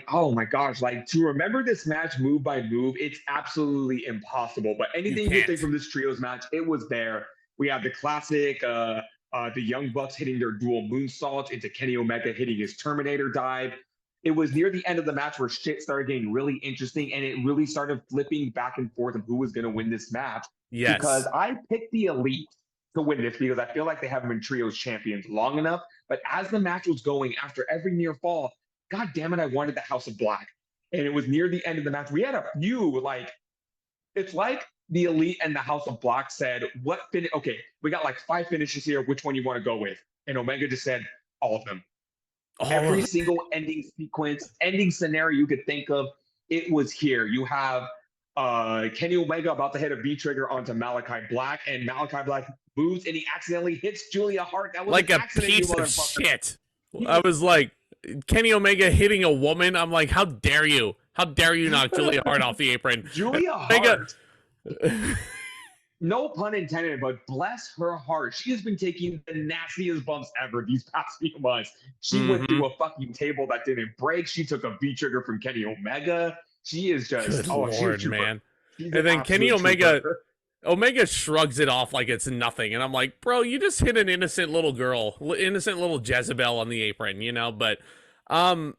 oh my gosh, like, to remember this match move by move, it's absolutely impossible. But anything you think from this trios match, it was there. We have the classic, the Young Bucks hitting their dual moonsaults into Kenny Omega hitting his Terminator dive. It was near the end of the match where shit started getting really interesting, and it really started flipping back and forth of who was going to win this match. Yes. Because I picked the Elite to win this because I feel like they haven't been trios champions long enough. But as the match was going, after every near fall, God damn it, I wanted the House of Black. And it was near the end of the match. We had a few, like, it's like the Elite and the House of Black said, okay, we got like 5 finishes here. Which one you want to go with? And Omega just said, all of them. Every single ending sequence, ending scenario you could think of, it was here. You have Kenny Omega about to hit a V-trigger onto Malachi Black, and Malachi Black moves, and he accidentally hits Julia Hart. That was like a piece of shit. I was like, Kenny Omega hitting a woman. I'm like, how dare you? How dare you knock Julia Hart off the apron? Julia Omega. Hart. No pun intended, but bless her heart. She has been taking the nastiest bumps ever these past few months. She went through a fucking table that didn't break. She took a V-trigger from Kenny Omega. She is just, Good Lord, man. She's and then Kenny Omega, trooper. Omega shrugs it off like it's nothing. And I'm like, bro, you just hit an innocent little girl, innocent little Jezebel on the apron, you know? But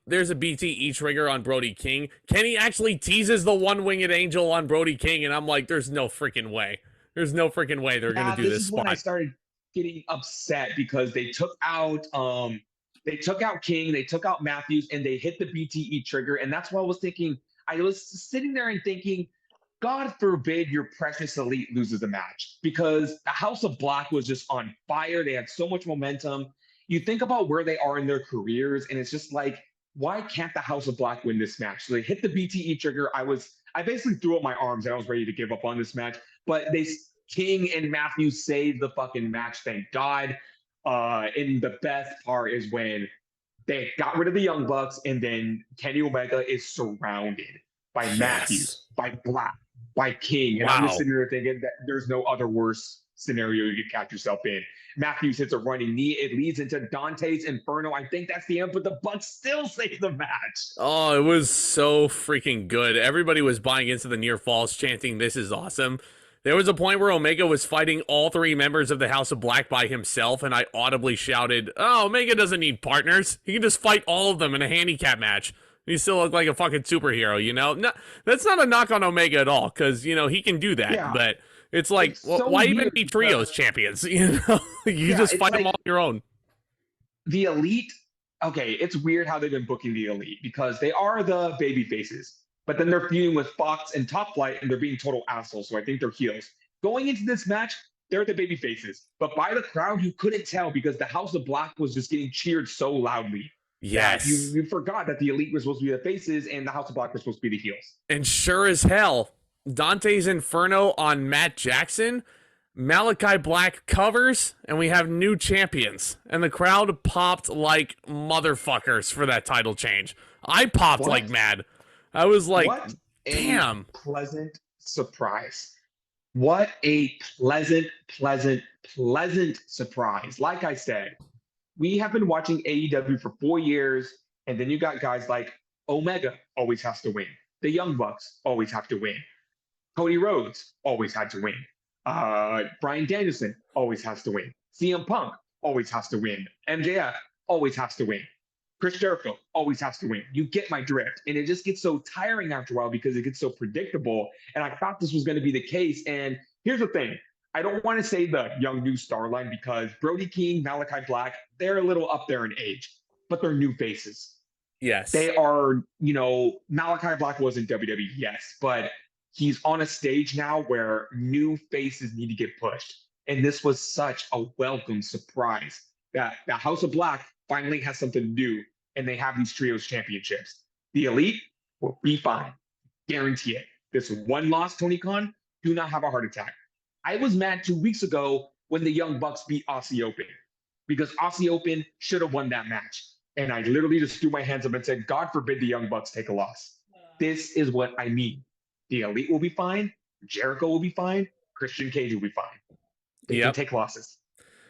there's a BTE trigger on Brody King. Kenny actually teases the one-winged angel on Brody King. And I'm like, there's no freaking way. There's no freaking way they're going to do this is spot. when I started getting upset because they took out King, they took out Matthews, and they hit the BTE trigger. And that's why I was thinking, I was sitting there and thinking, God forbid your precious elite loses a match, because the House of Black was just on fire. They had so much momentum. You think about where they are in their careers, and it's just like, why can't the House of Black win this match? So they hit the BTE trigger. I basically threw up my arms and I was ready to give up on this match, but King and Matthews saved the fucking match. Thank God. And the best part is when they got rid of the Young Bucks, and then Kenny Omega is surrounded by Matthews, by Black, by King. And I'm just sitting there thinking that there's no other worse scenario you could catch yourself in. Matthews hits a running knee. It leads into Dante's Inferno. I think that's the end, but the Bucks still save the match. Oh, it was so freaking good. Everybody was buying into the near falls, chanting, "This is awesome." There was a point where Omega was fighting all three members of the House of Black by himself, and I audibly shouted, "Oh, Omega doesn't need partners. He can just fight all of them in a handicap match. He still look like a fucking superhero, you know?" No, that's not a knock on Omega at all, because, you know, he can do that. Yeah. But it's like, it's well, so why even be trios champions? You know, you just fight them all on your own. The Elite, okay, it's weird how they've been booking the Elite, because they are the baby faces. But then they're feuding with Fox and Top Flight, and they're being total assholes, so I think they're heels. Going into this match, they're the baby faces. But by the crowd, you couldn't tell, because the House of Black was just getting cheered so loudly. Yes. You forgot that the Elite were supposed to be the faces, and the House of Black were supposed to be the heels. And sure as hell, Dante's Inferno on Matt Jackson, Malachi Black covers, and we have new champions. And the crowd popped like motherfuckers for that title change. I popped like mad. I was like, what damn. A pleasant surprise. What a pleasant surprise. Like I said, we have been watching AEW for 4 years, and then you got guys like Omega always has to win. The Young Bucks always have to win. Cody Rhodes always had to win. Bryan Danielson always has to win. CM Punk always has to win. MJF always has to win. Chris Jericho always has to win. You get my drift. And it just gets so tiring after a while because it gets so predictable. And I thought this was going to be the case. And here's the thing. I don't want to say the young new star line, because Brody King, Malachi Black, they're a little up there in age, but they're new faces. Yes. They are, you know, Malachi Black was in WWE, yes, but he's on a stage now where new faces need to get pushed. And this was such a welcome surprise that the House of Black finally has something to do, and they have these trios championships. The Elite will be fine. Guarantee it. This one loss, Tony Khan, do not have a heart attack. I was mad 2 weeks ago when the Young Bucks beat Aussie Open, because Aussie Open should have won that match. And I literally just threw my hands up and said, God forbid the Young Bucks take a loss. This is what I need. The Elite will be fine. Jericho will be fine. Christian Cage will be fine. They can take losses.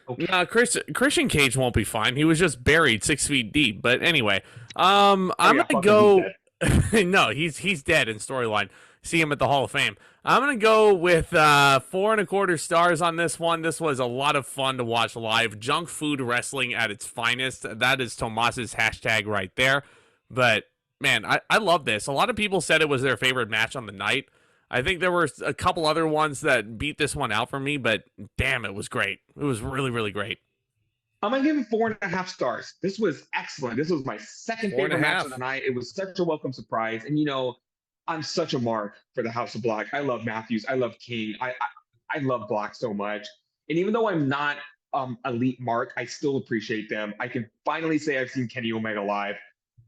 Okay. No, Christian Cage won't be fine. He was just buried 6 feet deep. But anyway, I'm gonna go. No, he's dead in storyline. See him at the Hall of Fame. I'm gonna go with 4.25 stars on this one. This was a lot of fun to watch live. Junk food wrestling at its finest. That is Tomas's hashtag right there. But man, I love this. A lot of people said it was their favorite match on the night. I think there were a couple other ones that beat this one out for me, but damn, it was great. It was really, really great. I'm going to give it 4.5 stars. This was excellent. This was my second favorite match of the night. It was such a welcome surprise. And, you know, I'm such a mark for the House of Black. I love Matthews. I love King. I love Black so much. And even though I'm not elite mark, I still appreciate them. I can finally say I've seen Kenny Omega live.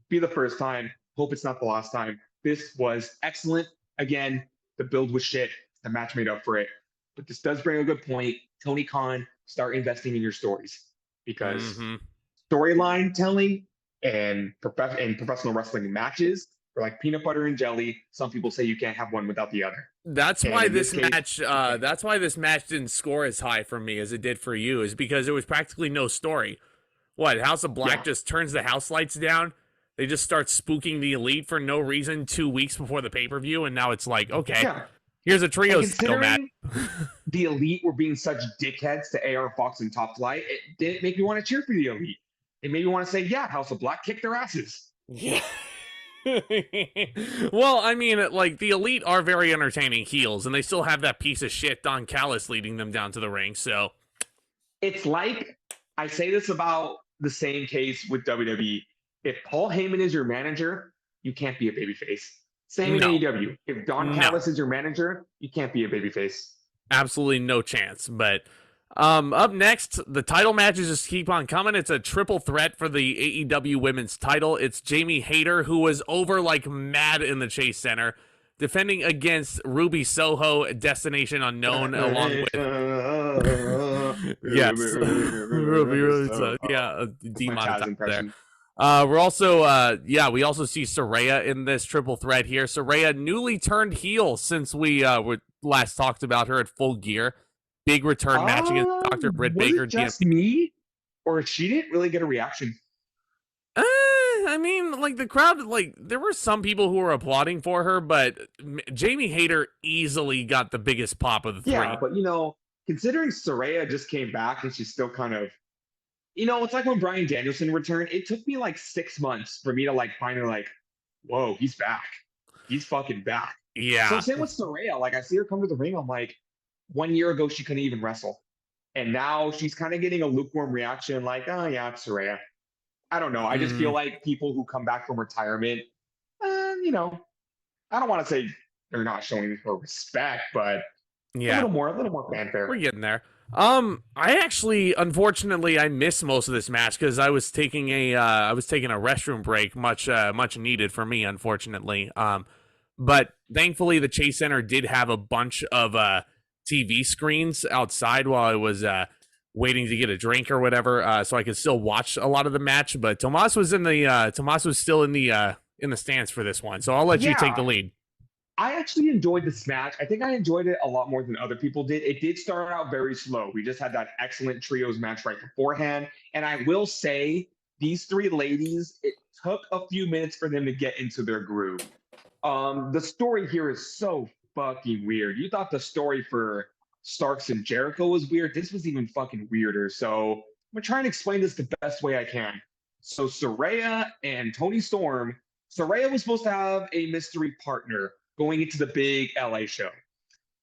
Be the first time. Hope it's not the last time. This was excellent. Again, the build was shit. The match made up for it. But this does bring a good point. Tony Khan, start investing in your stories, because storyline telling And in professional wrestling matches, are like peanut butter and jelly. Some people say you can't have one without the other. That's And why in this case, match. That's why this match didn't score as high for me as it did for you. Is because there was practically no story. What, House of Black just turns the house lights down? They just start spooking the Elite for no reason 2 weeks before the pay-per-view, and now it's like, okay, here's a trios title match. The Elite were being such dickheads to AR Fox and Top Flight, it didn't make me want to cheer for the Elite. It made me want to say, yeah, House of Black, kick their asses. Yeah. Well, I mean, like, the Elite are very entertaining heels, and they still have that piece of shit Don Callis leading them down to the ring, so. It's like, I say this about the same case with WWE. If Paul Heyman is your manager, you can't be a babyface. Same in AEW. If Don Callis is your manager, you can't be a babyface. Absolutely no chance. But up next, the title matches just keep on coming. It's a triple threat for the AEW Women's title. It's Jamie Hayter, who was over like mad in the Chase Center, defending against Ruby Soho, Destination Unknown, along with yes, Ruby, demonetized there. We also see Saraya in this triple threat here. Saraya, newly turned heel since we last talked about her at Full Gear. Big return match against Dr. Britt Baker. Was it just me, or she didn't really get a reaction? I mean, like, the crowd, like, there were some people who were applauding for her, but Jamie Hayter easily got the biggest pop of the three. Yeah, but, considering Saraya just came back and she's still kind of, it's like when Bryan Danielson returned. It took me like 6 months for me to like finally like, whoa, he's back. He's fucking back. Yeah. So same with Saraya. Like, I see her come to the ring. I'm like, 1 year ago, she couldn't even wrestle. And now she's kind of getting a lukewarm reaction like, oh, yeah, it's Saraya. I don't know. I just feel like people who come back from retirement, I don't want to say they're not showing her respect, but a little more fanfare. We're getting there. I actually, unfortunately, I missed most of this match because I was taking a restroom break, much needed for me, unfortunately. But thankfully, the Chase Center did have a bunch of TV screens outside while I was waiting to get a drink or whatever, so I could still watch a lot of the match. But Tomas was still in the stands for this one, so I'll let you take the lead. I actually enjoyed this match. I think I enjoyed it a lot more than other people did. It did start out very slow. We just had that excellent trios match right beforehand. And I will say, these three ladies, it took a few minutes for them to get into their groove. The story here is so fucking weird. You thought the story for Starks and Jericho was weird. This was even fucking weirder. So I'm going to try and explain this the best way I can. So Saraya and Toni Storm, Saraya was supposed to have a mystery partner going into the big LA show.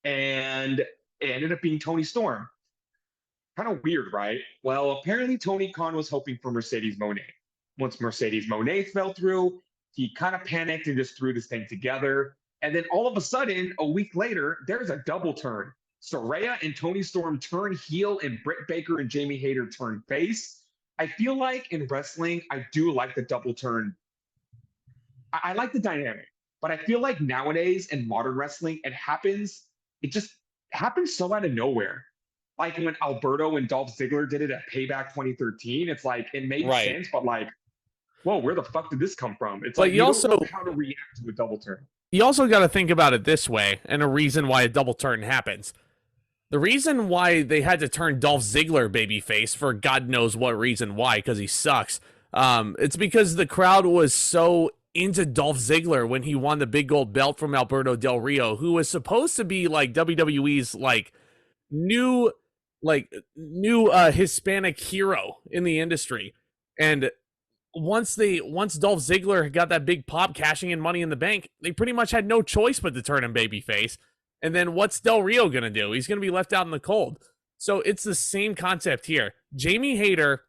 And it ended up being Toni Storm. Kind of weird, right? Well, apparently Tony Khan was hoping for Mercedes Moné. Once Mercedes Moné fell through, he kind of panicked and just threw this thing together. And then all of a sudden, a week later, there's a double turn. Saraya and Toni Storm turn heel, and Britt Baker and Jamie Hayter turn face. I feel like in wrestling, I do like the double turn. I like the dynamic. But I feel like nowadays in modern wrestling, it just happens so out of nowhere. Like when Alberto and Dolph Ziggler did it at Payback 2013, it's like, it made sense, but like, whoa, where the fuck did this come from? It's like, you also don't know how to react to a double turn. You also got to think about it this way, and a reason why a double turn happens. The reason why they had to turn Dolph Ziggler babyface, for God knows what reason why, because he sucks, it's because the crowd was so into Dolph Ziggler when he won the big gold belt from Alberto Del Rio, who was supposed to be like WWE's like new Hispanic hero in the industry. And once Dolph Ziggler got that big pop cashing in Money in the Bank, they pretty much had no choice but to turn him babyface. And then what's Del Rio gonna do? He's gonna be left out in the cold. So it's the same concept here. Jamie Hayter,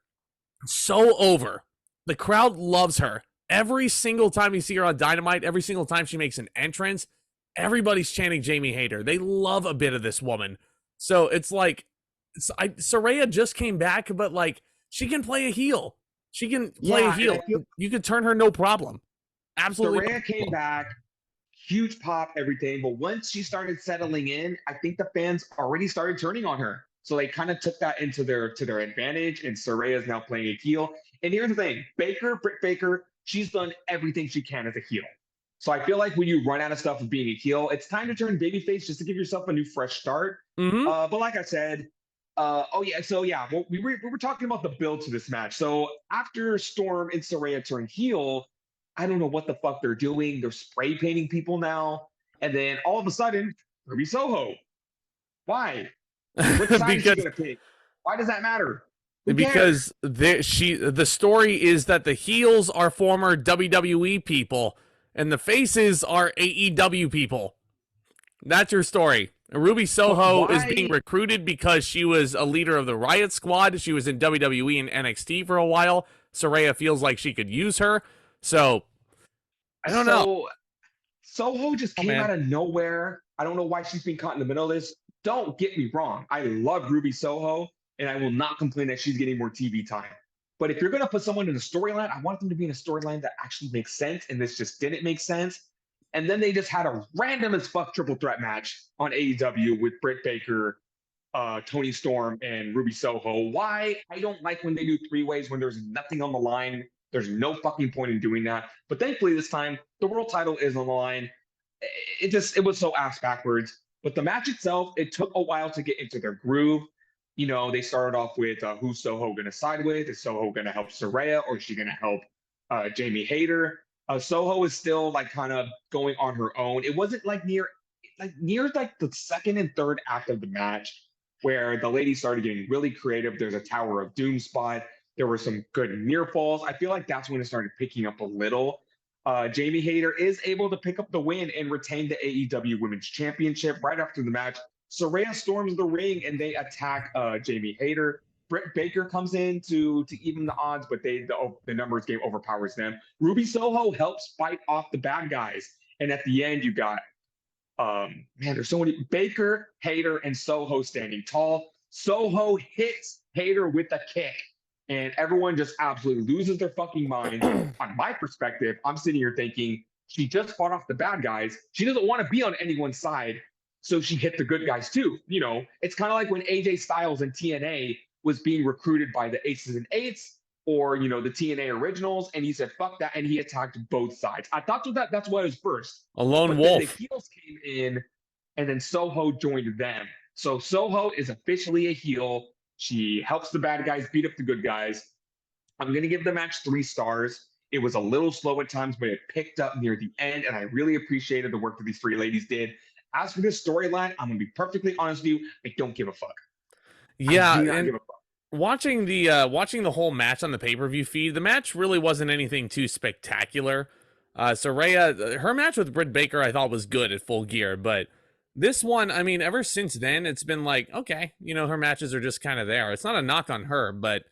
so over. The crowd loves her. Every single time you see her on Dynamite, every single time she makes an entrance, everybody's chanting Jamie Hayter. They love a bit of this woman. So it's like, Saraya just came back, but like, she can play a heel. She can play a heel. You could turn her no problem. Absolutely. Saraya came back, huge pop, everything. But once she started settling in, I think the fans already started turning on her. So they kind of took that into their advantage, and Saraya is now playing a heel. And here's the thing, Britt Baker, she's done everything she can as a heel. So I feel like when you run out of stuff of being a heel, it's time to turn babyface just to give yourself a new fresh start. But like I said, we were talking about the build to this match. So after Storm and Saraya turn heel, I don't know what the fuck they're doing. They're spray painting people now, and then all of a sudden, Ruby Soho. Why? Which side is she gonna pick? Why does that matter? Because the story is that the heels are former WWE people and the faces are AEW people. That's your story. Ruby Soho is being recruited because she was a leader of the Riot Squad. She was in WWE and NXT for a while. Saraya feels like she could use her. So, I don't know. Soho just came out of nowhere. I don't know why she's being caught in the middle of this. Don't get me wrong. I love Ruby Soho, and I will not complain that she's getting more TV time. But if you're going to put someone in a storyline, I want them to be in a storyline that actually makes sense, and this just didn't make sense. And then they just had a random as fuck triple threat match on AEW with Britt Baker, Toni Storm, and Ruby Soho. Why? I don't like when they do three ways when there's nothing on the line. There's no fucking point in doing that. But thankfully this time, the world title is on the line. It was so ass backwards. But the match itself, it took a while to get into their groove. You know, they started off with who's Soho going to side with? Is Soho going to help Saraya, or is she going to help Jamie Hayter? Soho is still like kind of going on her own. It wasn't like near the second and third act of the match where the ladies started getting really creative. There's a Tower of Doom spot. There were some good near falls. I feel like that's when it started picking up a little. Jamie Hayter is able to pick up the win and retain the AEW Women's Championship. Right after the match, Saraya storms the ring and they attack Jamie Hayter. Britt Baker comes in to even the odds, but the numbers game overpowers them. Ruby Soho helps fight off the bad guys. And at the end, you got, there's so many, Baker, Hayter, and Soho standing tall. Soho hits Hayter with a kick. And everyone just absolutely loses their fucking mind. On my perspective, I'm sitting here thinking, she just fought off the bad guys. She doesn't want to be on anyone's side. So she hit the good guys too. You know, it's kind of like when AJ Styles in TNA was being recruited by the Aces and Eights, or, you know, the TNA originals, and he said, fuck that, and he attacked both sides. I thought that's what it was first. A lone wolf. The heels came in, and then Soho joined them. So Soho is officially a heel. She helps the bad guys beat up the good guys. I'm going to give the match 3 stars. It was a little slow at times, but it picked up near the end, and I really appreciated the work that these 3 ladies did. As for this storyline, I'm going to be perfectly honest with you, I don't give a fuck. Yeah, and watching the whole match on the pay-per-view feed, the match really wasn't anything too spectacular. Saraya, her match with Britt Baker, I thought was good at Full Gear, but this one, I mean, ever since then, it's been like, okay, you know, her matches are just kind of there. It's not a knock on her, but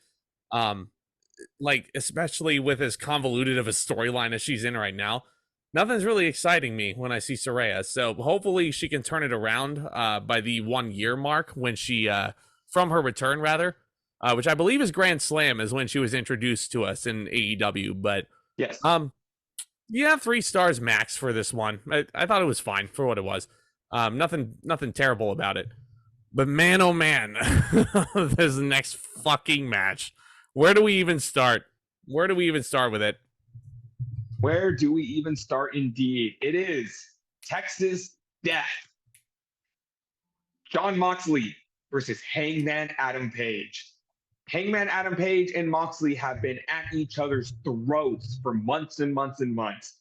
like, especially with as convoluted of a storyline as she's in right now, nothing's really exciting me when I see Saraya. So hopefully she can turn it around by the 1 year mark when she from her return, rather, which I believe is Grand Slam, is when she was introduced to us in AEW. But yes, yeah, 3 stars max for this one. I thought it was fine for what it was. Nothing terrible about it. But man, oh man, this next fucking match. Where do we even start? Where do we even start with it? Where do we even start? Indeed, it is Texas Death. Jon Moxley versus Hangman Adam Page. Hangman Adam Page and Moxley have been at each other's throats for months and months and months.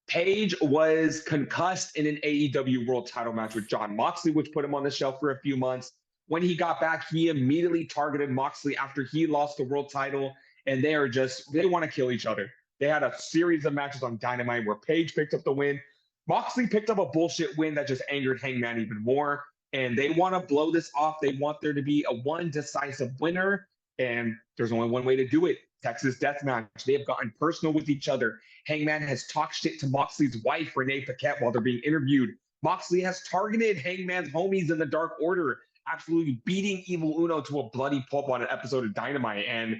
Page was concussed in an AEW World Title match with Jon Moxley, which put him on the shelf for a few months. When he got back, he immediately targeted Moxley after he lost the world title, and they want to kill each other. They had a series of matches on Dynamite where Page picked up the win. Moxley picked up a bullshit win that just angered Hangman even more, and they want to blow this off. They want there to be a one decisive winner, and there's only one way to do it. Texas Death Match. They have gotten personal with each other. Hangman has talked shit to Moxley's wife, Renee Paquette, while they're being interviewed. Moxley has targeted Hangman's homies in the Dark Order, absolutely beating Evil Uno to a bloody pulp on an episode of Dynamite. And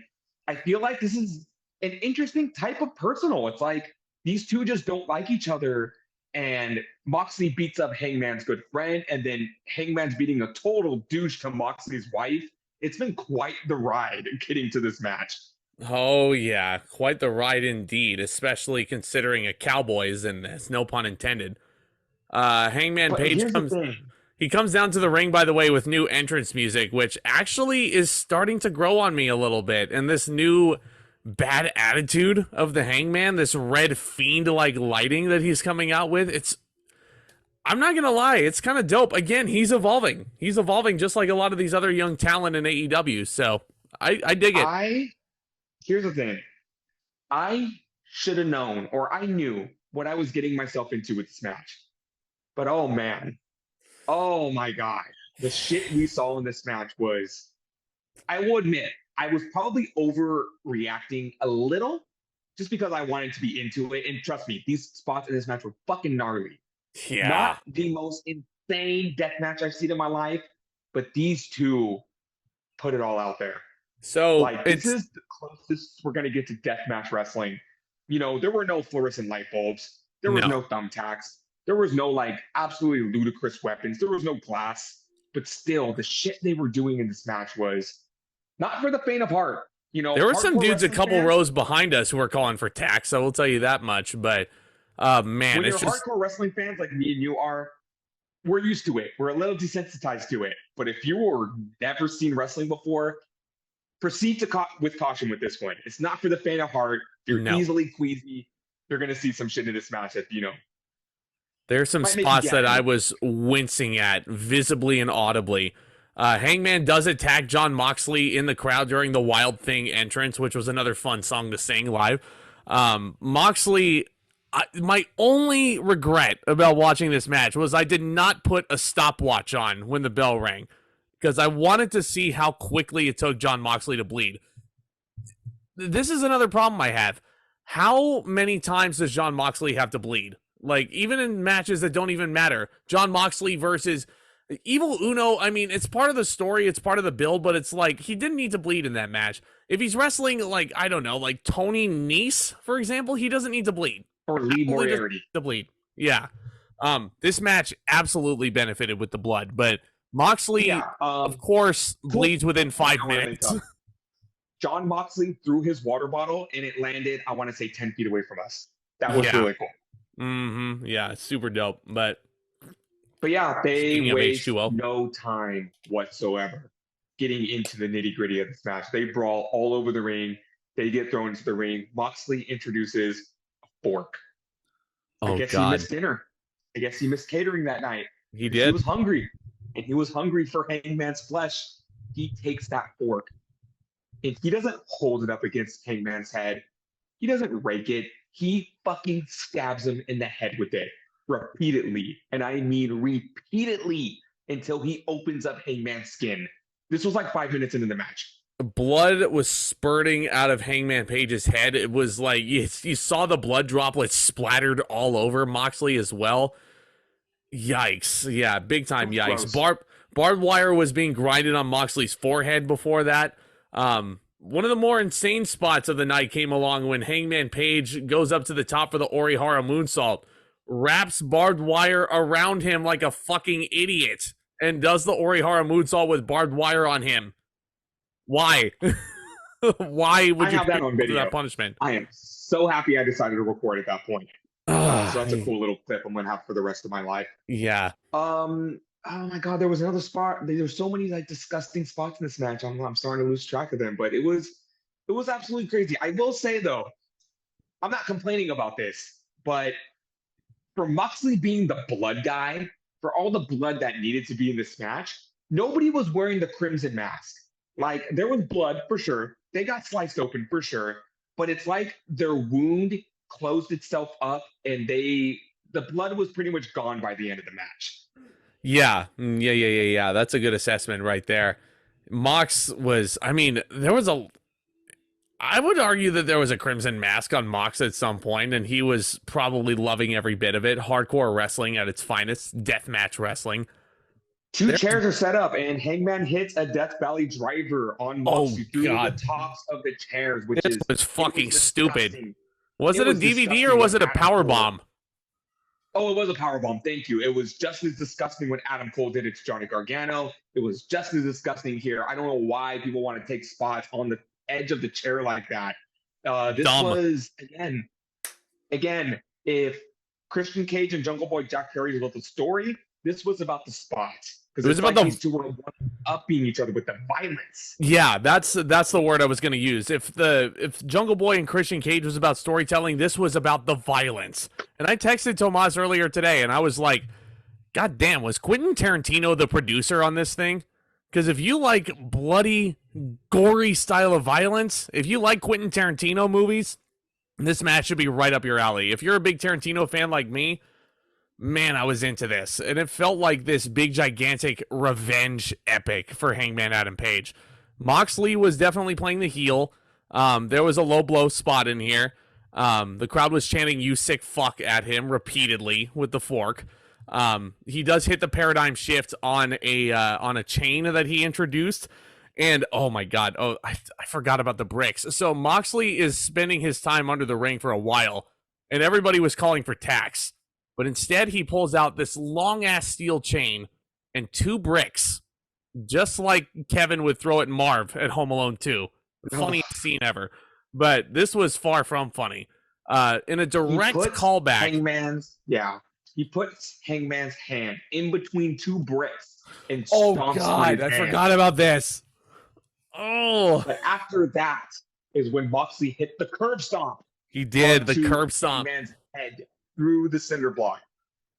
I feel like this is an interesting type of personal. It's like these two just don't like each other. And Moxley beats up Hangman's good friend, and then Hangman's beating a total douche to Moxley's wife. It's been quite the ride getting to this match. Oh yeah, quite the ride indeed, especially considering a cowboy is in this, no pun intended. Hangman But Page here's the comes thing. he comes down to the ring, by the way, with new entrance music, which actually is starting to grow on me a little bit. And this new bad attitude of the Hangman, this red fiend like lighting that he's coming out with, I'm not gonna lie, it's kind of dope. Again, he's evolving. He's evolving just like a lot of these other young talent in AEW. So I dig it. I Here's the thing. I should have known, or I knew what I was getting myself into with this match. But oh man, oh my god, the shit we saw in this match was, I will admit, I was probably overreacting a little just because I wanted to be into it. And trust me, these spots in this match were fucking gnarly. Not Yeah. the most insane death match I've seen in my life, but these two put it all out there. So Like, this it's is the closest we're going to get to deathmatch wrestling. You know, there were no fluorescent light bulbs. There was no. no thumbtacks. There was no, like, absolutely ludicrous weapons. There was no glass. But still, the shit they were doing in this match was not for the faint of heart. You know, There were some hardcore dudes a wrestling couple fans, rows behind us who were calling for tax. I will tell you that much. But man, when you're it's just hardcore wrestling fans like me and you are, we're used to it. We're a little desensitized to it. But if you were never seen wrestling before, proceed to with caution with this one. It's not for the faint of heart. If you're no. easily queasy, you're going to see some shit in this match that, There's some might make you spots that I gag. was wincing at visibly and audibly. Hangman does attack John Moxley in the crowd during the Wild Thing entrance, which was another fun song to sing live. Moxley, my only regret about watching this match was I did not put a stopwatch on when the bell rang because I wanted to see how quickly it took John Moxley to bleed. This is another problem I have. How many times does John Moxley have to bleed? Like, even in matches that don't even matter, John Moxley versus Evil Uno, I mean, it's part of the story, it's part of the build, but it's like, he didn't need to bleed in that match. If he's wrestling, like, I don't know, like Tony Nese, for example, he doesn't need to bleed. Or Lee Absolutely doesn't Moriarty. need to bleed. Yeah. This match absolutely benefited with the blood, but Moxley, Yeah. of course, Cool. bleeds within Point 5 I want to make minutes. up. John Moxley threw his water bottle and it landed, I want to say, 10 feet away from us. That was Yeah. really cool. Yeah, super dope. But But yeah, they speaking of waste H2O, no time whatsoever getting into the nitty gritty of this match. They brawl all over the ring. They get thrown into the ring. Moxley introduces a fork. I oh guess he god, missed dinner. I guess he missed catering that night. he He did. was hungry, and he was hungry for Hangman's flesh. He takes that fork, and he doesn't hold it up against Hangman's head. He doesn't rake it. He fucking stabs him in the head with it repeatedly, and I mean repeatedly, until he opens up Hangman's skin. This was like 5 minutes into the match. Blood was spurting out of Hangman Page's head. It was like you saw the blood droplets splattered all over Moxley as well. Yikes! Yeah, big time yikes. Gross. Barbed wire was being grinded on Moxley's forehead before that. One of the more insane spots of the night came along when Hangman Page goes up to the top for the Orihara moonsault, wraps barbed wire around him like a fucking idiot, and does the Orihara moonsault with barbed wire on him. Why? Why would I you have that put on that video. punishment? I am so happy I decided to record at that point. So that's a Ugh, cool little clip I'm gonna have for the rest of my life. yeah. Oh my God, there was another spot. There's so many like disgusting spots in this match. I'm starting to lose track of them, but it was absolutely crazy. I will say though, I'm not complaining about this, but for Moxley being the blood guy, for all the blood that needed to be in this match, nobody was wearing the crimson mask. Like there was blood for sure. They got sliced open for sure, but it's like their wound closed itself up and the blood was pretty much gone by the end of the match. Yeah. Yeah. That's a good assessment right there. Mox was, I mean, there was I would argue that there was a crimson mask on Mox at some point, and he was probably loving every bit of it. Hardcore wrestling at its finest, deathmatch wrestling. Two There's, chairs are set up, and Hangman hits a Death Valley driver on oh Moxley through the god, tops of the chairs, which this is was it was fucking stupid. disgusting. Was It it a was DVD or disgusting was when it a Adam power Cole. bomb? Oh, it was a power bomb. Thank you. It was just as disgusting when Adam Cole did it to Johnny Gargano. It was just as disgusting here. I don't know why people want to take spots edge of the chair like that. This Dumb. was again, if Christian Cage and Jungle Boy Jack Perry was about the story, this was about the spot. Because it was about these two were upping each other with the violence. Yeah, that's the word I was going to use. If Jungle Boy and Christian Cage was about storytelling, this was about the violence. And I texted Tomas earlier today, and I was like, God damn, was Quentin Tarantino the producer on this thing? Because if you like bloody, gory style of violence, if you like Quentin Tarantino movies, this match should be right up your alley. If you're a big Tarantino fan like me, man, I was into this. And it felt like this big, gigantic revenge epic for Hangman Adam Page. Moxley was definitely playing the heel. There was a low blow spot in here. The crowd was chanting, "You sick fuck," at him repeatedly with the fork. He does hit the paradigm shift on a chain that he introduced. And, oh my God, I forgot about the bricks. So Moxley is spending his time under the ring for a while, and everybody was calling for tax. But instead, he pulls out this long-ass steel chain and 2 bricks, just like Kevin would throw at Marv at Home Alone 2. The funniest scene ever. But this was far from funny. In a direct callback. He puts Hangman's hand in between 2 bricks and stomps Oh, God, I forgot about this. Oh. But after that is when Moxley hit the curb stomp. He did, the curb stomp. Hangman's head through the cinder block.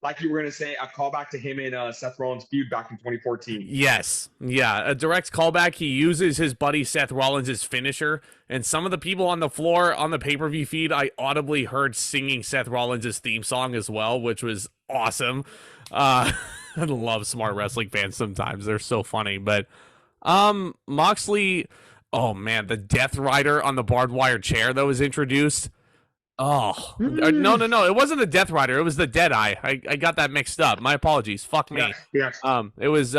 Like you were going to say, a callback to him and Seth Rollins' feud back in 2014. Yes. Yeah, a direct callback. He uses his buddy Seth Rollins' finisher, and some of the people on the floor on the pay-per-view feed, I audibly heard singing Seth Rollins' theme song as well, which was awesome. I love smart wrestling fans sometimes. They're so funny. But Moxley, oh man, the Death Rider on the barbed wire chair that was introduced. Oh, no. It wasn't the Death Rider. It was the Deadeye. I got that mixed up. My apologies. Fuck me. Yes. It was,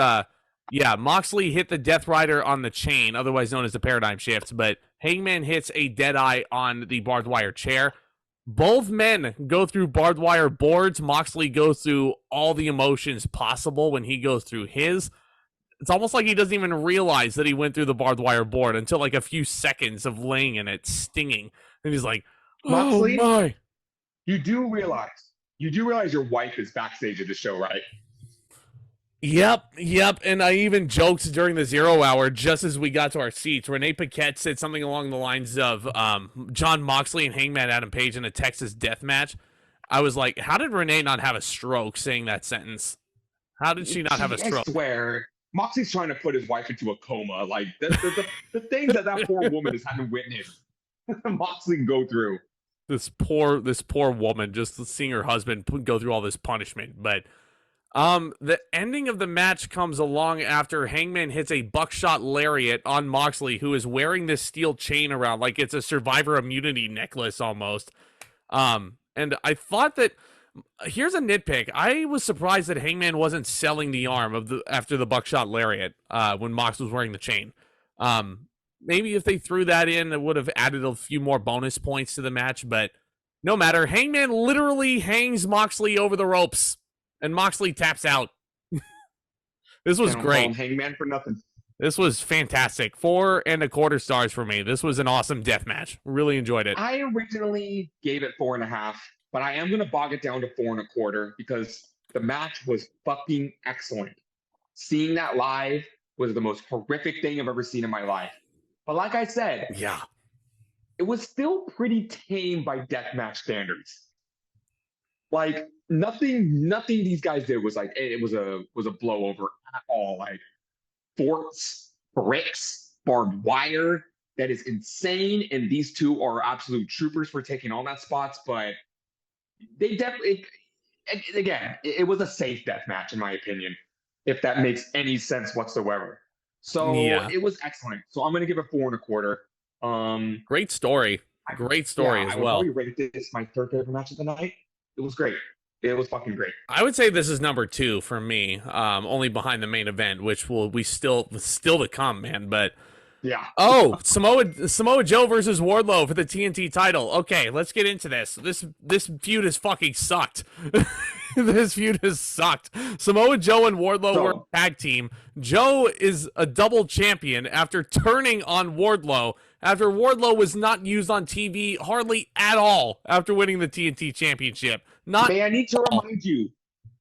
Moxley hit the Death Rider on the chain, otherwise known as the Paradigm Shift, but Hangman hits a Deadeye on the barbed wire chair. Both men go through barbed wire boards. Moxley goes through all the emotions possible when he goes through his. It's almost like he doesn't even realize that he went through the barbed wire board until like a few seconds of laying in it, stinging. And he's like, Moxley, oh my. You do realize your wife is backstage at the show, right? Yep. And I even joked during the 0 hour, just as we got to our seats. Renee Paquette said something along the lines of John Moxley and Hangman Adam Page in a Texas death match. I was like, how did Renee not have a stroke saying that sentence? How did she not have a stroke? I swear, Moxley's trying to put his wife into a coma. Like, the things that poor woman has had to witness. Moxley can go through. This poor woman, just seeing her husband go through all this punishment. But the ending of the match comes along after Hangman hits a buckshot lariat on Moxley, who is wearing this steel chain around like it's a survivor immunity necklace almost. And I thought that, here's a nitpick. I was surprised that Hangman wasn't selling the arm after the buckshot lariat when Mox was wearing the chain. Maybe if they threw that in, it would have added a few more bonus points to the match, but no matter. Hangman literally hangs Moxley over the ropes, and Moxley taps out. This was great. Hangman for nothing. This was fantastic. 4 1/4 stars for me. This was an awesome death match. Really enjoyed it. I originally gave it 4.5, but I am going to bog it down to 4 1/4 because the match was fucking excellent. Seeing that live was the most horrific thing I've ever seen in my life. But like I said, yeah, it was still pretty tame by deathmatch standards. Like nothing these guys did was like it was a blowover at all. Like forts, bricks, barbed wire. That is insane. And these two are absolute troopers for taking all that spots. But they definitely, again, it was a safe death match in my opinion, if that makes any sense whatsoever. So It was excellent. So I'm going to give it 4 1/4. Great story. Great story as well. I would probably rate this my third favorite match of the night. It was great. It was fucking great. I would say this is number 2 for me, only behind the main event, which we still to come, man. But yeah. Oh, Samoa Joe versus Wardlow for the TNT title. Okay, let's get into this. This feud has fucking sucked. This feud has sucked. Samoa Joe and Wardlow were a tag team. Joe is a double champion after turning on Wardlow, after Wardlow was not used on TV hardly at all after winning the TNT Championship. I need to remind you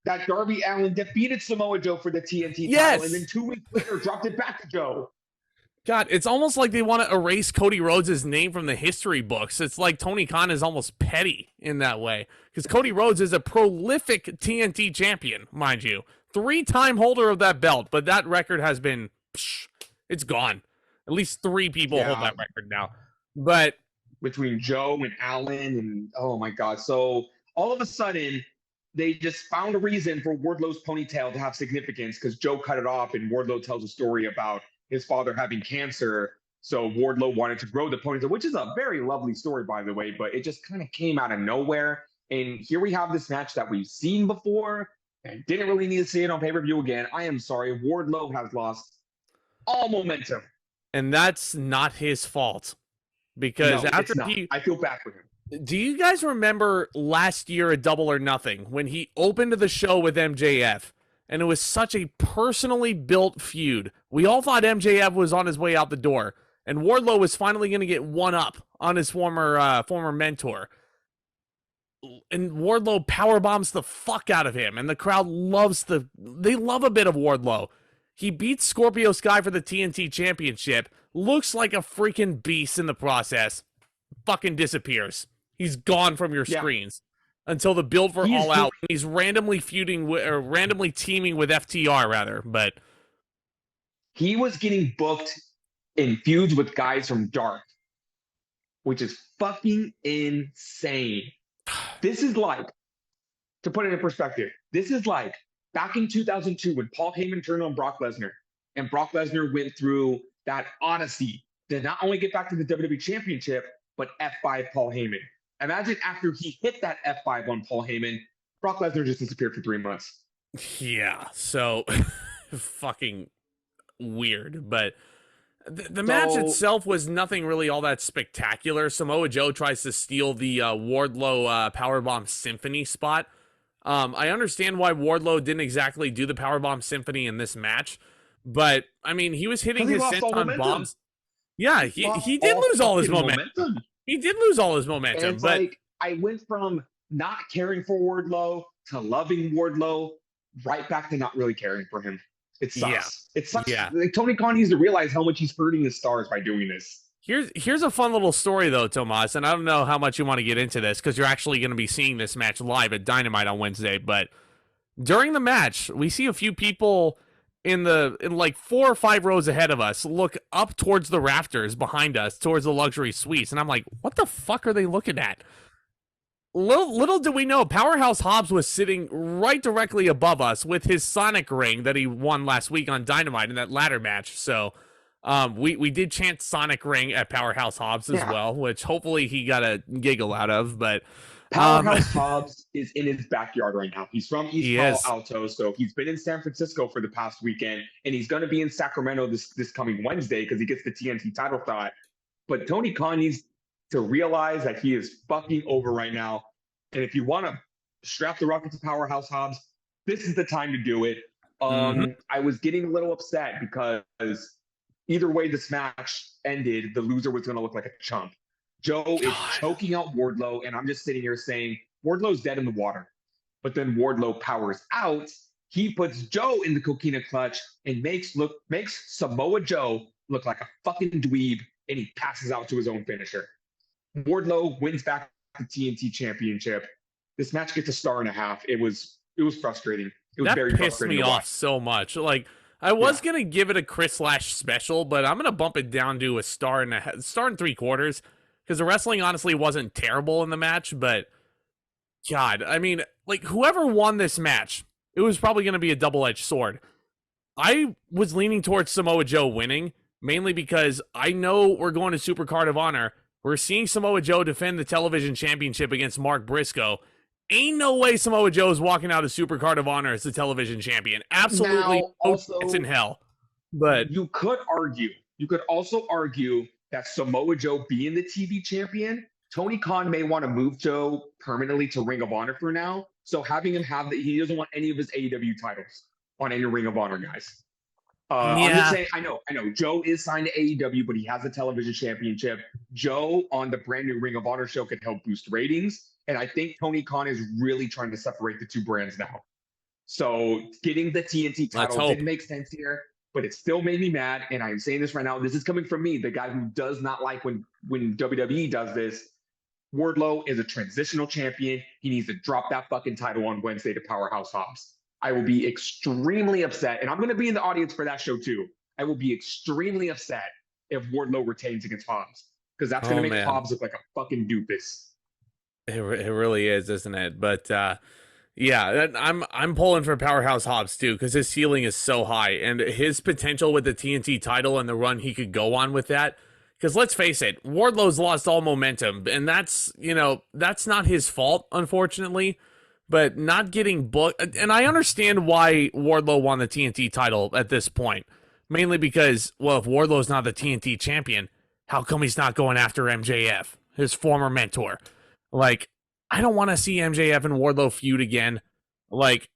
that Darby Allin defeated Samoa Joe for the TNT title and then 2 weeks later dropped it back to Joe. God, it's almost like they want to erase Cody Rhodes' name from the history books. It's like Tony Khan is almost petty in that way. Because Cody Rhodes is a prolific TNT champion, mind you. 3-time holder of that belt, but that record has been, it's gone. At least 3 people hold that record now. But between Joe and Allin and, oh my God. So all of a sudden, they just found a reason for Wardlow's ponytail to have significance because Joe cut it off and Wardlow tells a story about his father having cancer. So Wardlow wanted to grow the ponytail, which is a very lovely story, by the way, but it just kind of came out of nowhere. And here we have this match that we've seen before and didn't really need to see it on pay-per-view again. I am sorry. Wardlow has lost all momentum. And that's not his fault. Because after I feel bad for him. Do you guys remember last year at Double or Nothing when he opened the show with MJF? And it was such a personally built feud. We all thought MJF was on his way out the door. And Wardlow was finally going to get one up on his former mentor. And Wardlow powerbombs the fuck out of him. And the crowd they love a bit of Wardlow. He beats Scorpio Sky for the TNT Championship. Looks like a freaking beast in the process. Fucking disappears. He's gone from your screens. Until the build for All Out, he's randomly teaming with FTR rather, but he was getting booked in feuds with guys from Dark, which is fucking insane. This is like, to put it in perspective, this is like back in 2002 when Paul Heyman turned on Brock Lesnar, and Brock Lesnar went through that odyssey to not only get back to the WWE Championship, but F5 Paul Heyman. Imagine after he hit that F5 on Paul Heyman, Brock Lesnar just disappeared for 3 months. Yeah, so fucking weird. But the match itself was nothing really all that spectacular. Samoa Joe tries to steal the Wardlow Powerbomb Symphony spot. I understand why Wardlow didn't exactly do the Powerbomb Symphony in this match, but I mean, he was hitting his senton bombs. Yeah, he did lose all his momentum. He did lose all his momentum. And it's like, I went from not caring for Wardlow to loving Wardlow right back to not really caring for him. It sucks. Yeah. It sucks. Yeah. Like, Tony Khan needs to realize how much he's hurting the stars by doing this. Here's a fun little story, though, Tomas, and I don't know how much you want to get into this because you're actually going to be seeing this match live at Dynamite on Wednesday, but during the match, we see a few people in like 4 or 5 rows ahead of us look up towards the rafters behind us towards the luxury suites, and I'm like, what the fuck are they looking at? Little do we know, Powerhouse Hobbs was sitting right directly above us with his Sonic ring that he won last week on Dynamite in that ladder match. So we did chant Sonic ring at Powerhouse Hobbs as well, which hopefully he got a giggle out of. But Powerhouse Hobbs is in his backyard right now. He's from East Palo Alto, so he's been in San Francisco for the past weekend, and he's going to be in Sacramento this coming Wednesday because he gets the TNT title shot. But Tony Khan needs to realize that he is fucking over right now, and if you want to strap the rocket to Powerhouse Hobbs, this is the time to do it. I was getting a little upset because either way this match ended, the loser was going to look like a chump. Joe is choking out Wardlow, and I'm just sitting here saying, Wardlow's dead in the water. But then Wardlow powers out. He puts Joe in the coquina clutch and makes Samoa Joe look like a fucking dweeb, and he passes out to his own finisher. Wardlow wins back the TNT Championship. This match gets a 1.5 stars. It was frustrating. It was very frustrating. That pissed me off so much. Like, I was gonna give it a Chris Lash special, but I'm gonna bump it down to a 1.5 stars. Because the wrestling honestly wasn't terrible in the match, but God, I mean, like, whoever won this match, it was probably going to be a double-edged sword. I was leaning towards Samoa Joe winning, mainly because I know we're going to Supercard of Honor. We're seeing Samoa Joe defend the television championship against Mark Briscoe. Ain't no way Samoa Joe's walking out of Supercard of Honor as the television champion. Absolutely no chance in hell. But you could also argue that Samoa Joe being the TV champion, Tony Khan may want to move Joe permanently to Ring of Honor for now, So having him have he doesn't want any of his AEW titles on any Ring of Honor guys. I'm just saying, I know. Joe is signed to AEW, but he has a television championship. Joe on the brand new Ring of Honor show could help boost ratings. And I think Tony Khan is really trying to separate the two brands now. So getting the TNT title didn't make sense here, but it still made me mad. And I'm saying this right now. This is coming from me, the guy who does not like when WWE does this. Wardlow is a transitional champion. He needs to drop that fucking title on Wednesday to Powerhouse Hobbs. I will be extremely upset, and I'm going to be in the audience for that show too. I will be extremely upset if Wardlow retains against Hobbs, because that's going to make Hobbs look like a fucking doofus. It really is, isn't it? But yeah, I'm pulling for Powerhouse Hobbs too, because his ceiling is so high, and his potential with the TNT title and the run he could go on with that. Because let's face it, Wardlow's lost all momentum, and that's not his fault, unfortunately. But not getting booked, and I understand why Wardlow won the TNT title at this point. Mainly because, well, if Wardlow's not the TNT champion, how come he's not going after MJF, his former mentor? Like, I don't want to see MJF and Wardlow feud again. Like,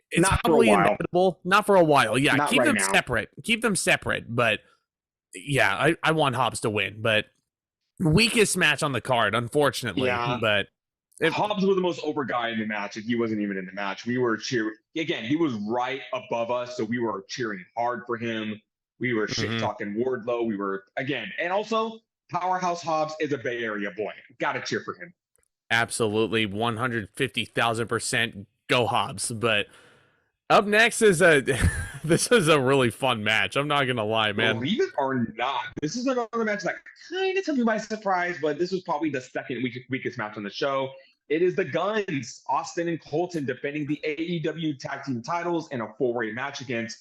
it's probably inevitable. Not for a while. Yeah, not keep right them now. separate. Keep them separate. But, yeah, I want Hobbs to win. But weakest match on the card, unfortunately. Yeah. But Hobbs was the most over guy in the match, and he wasn't even in the match. We were cheering. Again, he was right above us, so we were cheering hard for him. We were shit-talking Wardlow. We were, again, and also, Powerhouse Hobbs is a Bay Area boy. Got to cheer for him. Absolutely, 150,000% go Hobbs. But up next is this is a really fun match. I'm not going to lie, man. Believe it or not, this is another match that kind of took me by surprise, but this was probably the second weakest match on the show. It is the Guns, Austin and Colton, defending the AEW Tag Team titles in a four-way match against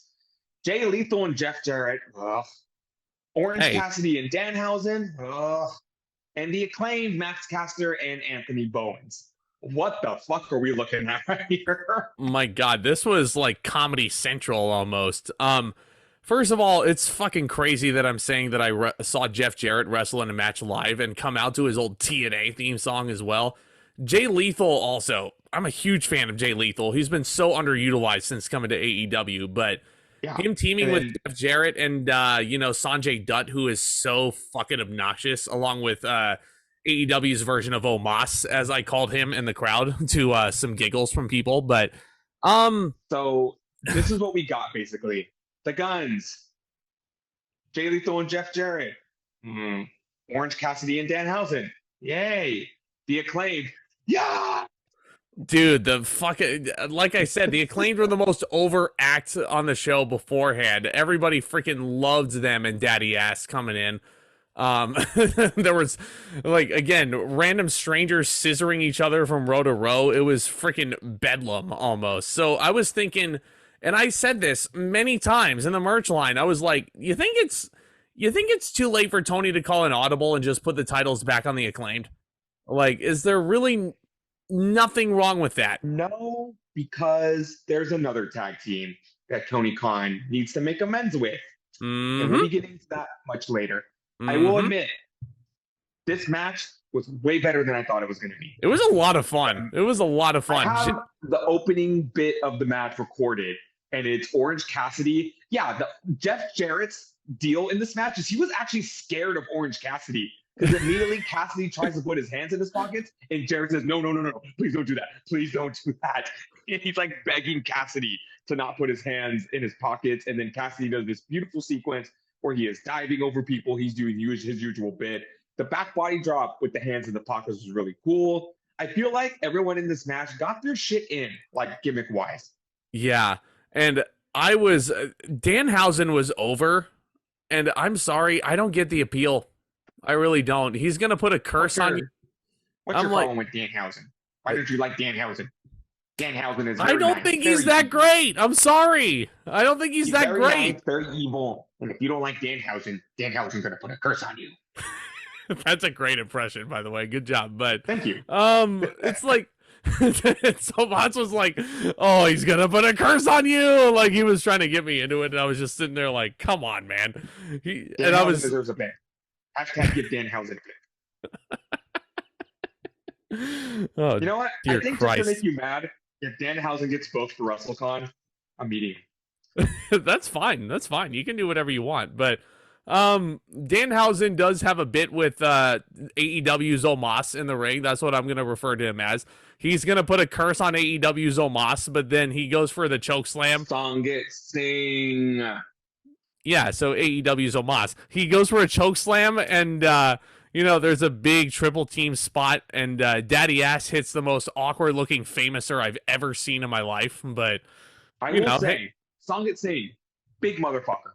Jay Lethal and Jeff Jarrett, Orange Cassidy and Danhausen, and the Acclaimed Max Caster and Anthony Bowens. What the fuck are we looking at right here? My God, this was like Comedy Central almost. First of all, it's fucking crazy that I'm saying that I saw Jeff Jarrett wrestle in a match live and come out to his old TNA theme song as well. Jay Lethal also, I'm a huge fan of Jay Lethal. He's been so underutilized since coming to AEW, but him teaming with Jeff Jarrett and, Sanjay Dutt, who is so fucking obnoxious, along with AEW's version of Tomas, as I called him in the crowd, to some giggles from people. But so this is what we got, basically. The Guns, Jay Lethal and Jeff Jarrett, Orange Cassidy and Danhausen, yay. The Acclaimed, yeah. Dude, the fucking, like I said, the Acclaimed were the most over act on the show beforehand. Everybody freaking loved them and Daddy Ass coming in. There was, like, again, random strangers scissoring each other from row to row. It was freaking bedlam almost. So I was thinking, and I said this many times in the merch line, I was like, you think it's too late for Tony to call an audible and just put the titles back on the Acclaimed? Like, is there really nothing wrong with that? No, because there's another tag team that Tony Khan needs to make amends with. And we'll be getting to that much later. I will admit, this match was way better than I thought it was going to be. It was a lot of fun. I have the opening bit of the match recorded, and it's Orange Cassidy. Yeah, Jeff Jarrett's deal in this match is he was actually scared of Orange Cassidy. Because immediately Cassidy tries to put his hands in his pockets, and Jarrett says, no, please don't do that. Please don't do that. And he's like begging Cassidy to not put his hands in his pockets. And then Cassidy does this beautiful sequence where he is diving over people. He's doing his usual bit. The back body drop with the hands in the pockets was really cool. I feel like everyone in this match got their shit in, like gimmick-wise. Yeah, and Danhausen was over, and I'm sorry, I don't get the appeal. I really don't. He's going to put a curse on you. What's your problem with Danhausen? Why don't you like Danhausen? Danhausen is I don't think he's that great. I'm sorry. I don't think he's that great. Nice, very evil. And if you don't like Danhausen's going to put a curse on you. That's a great impression, by the way. Good job. But thank you. It's like Tomas was like, oh, he's going to put a curse on you. Like, he was trying to get me into it, and I was just sitting there like, come on, man. Danhausen deserves a ban. Hashtag give Danhausen a pick. Oh, you know what? Dear I think Christ. just to make you mad, if Danhausen gets booked for WrestleCon, I'm meeting. That's fine. That's fine. You can do whatever you want. But Danhausen does have a bit with AEW's Omos in the ring. That's what I'm going to refer to him as. He's going to put a curse on AEW's Omos, but then he goes for the choke slam. Song it, sing. Yeah, so AEW's Omos. He goes for a choke slam, and there's a big triple team spot, and Daddy Ass hits the most awkward looking famouser I've ever seen in my life. But I will say, Song it, sing, big motherfucker.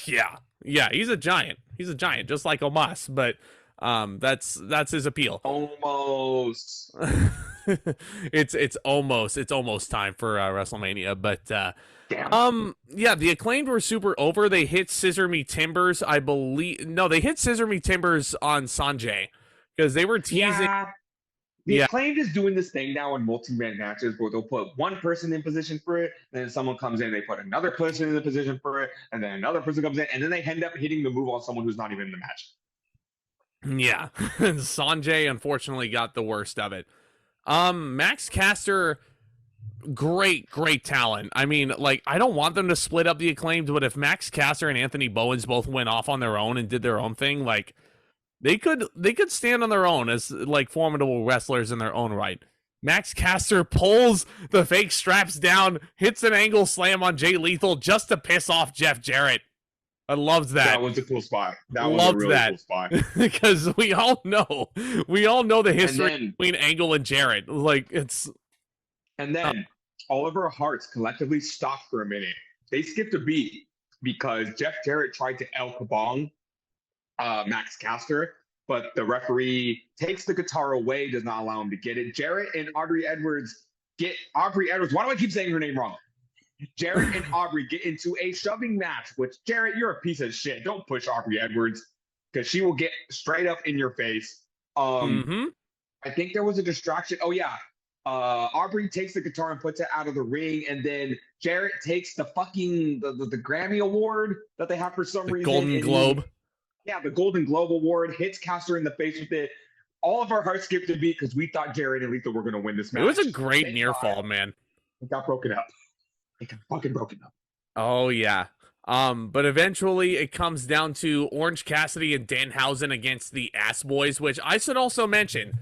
Yeah, he's a giant. He's a giant, just like Omos. But that's his appeal. Almost. it's almost time for WrestleMania, but damn. Yeah, the Acclaimed were super over. They hit Scissor Me Timbers, I believe. No, they hit Scissor Me Timbers on Sanjay because they were teasing. Yeah. The Acclaimed is doing this thing now in multi-man matches where they'll put one person in position for it, then someone comes in, they put another person in the position for it, and then another person comes in, and then they end up hitting the move on someone who's not even in the match. Yeah, Sanjay unfortunately got the worst of it. Max Caster, great talent. I mean, like, I don't want them to split up the Acclaimed, but if Max Caster and Anthony Bowens both went off on their own and did their own thing, like, they could stand on their own as like formidable wrestlers in their own right. Max Caster pulls the fake straps down, hits an angle slam on Jay Lethal just to piss off Jeff Jarrett. I loved that. That was a cool spot. That was a really cool spot. Because we all know the history between Angle and Jarrett. Like, it's. And then all of our hearts collectively stopped for a minute. They skipped a beat because Jeff Jarrett tried to El Kabong Max Caster, but the referee takes the guitar away, does not allow him to get it. Jarrett and Aubrey Edwards get Aubrey Edwards. Why do I keep saying her name wrong? Jarrett and Aubrey get into a shoving match, which, Jarrett, you're a piece of shit. Don't push Aubrey Edwards because she will get straight up in your face. I think there was a distraction. Oh, yeah. Aubrey takes the guitar and puts it out of the ring, and then Jarrett takes the fucking the Grammy Award that they have for some reason. Golden Globe. The Golden Globe Award, hits Caster in the face with it. All of our hearts skipped a beat because we thought Jarrett and Lethal were going to win this match. It was a great near fall, man. It got broken up. It got fucking broken up. Oh, yeah. But eventually it comes down to Orange Cassidy and Danhausen against the Ass Boys, which I should also mention.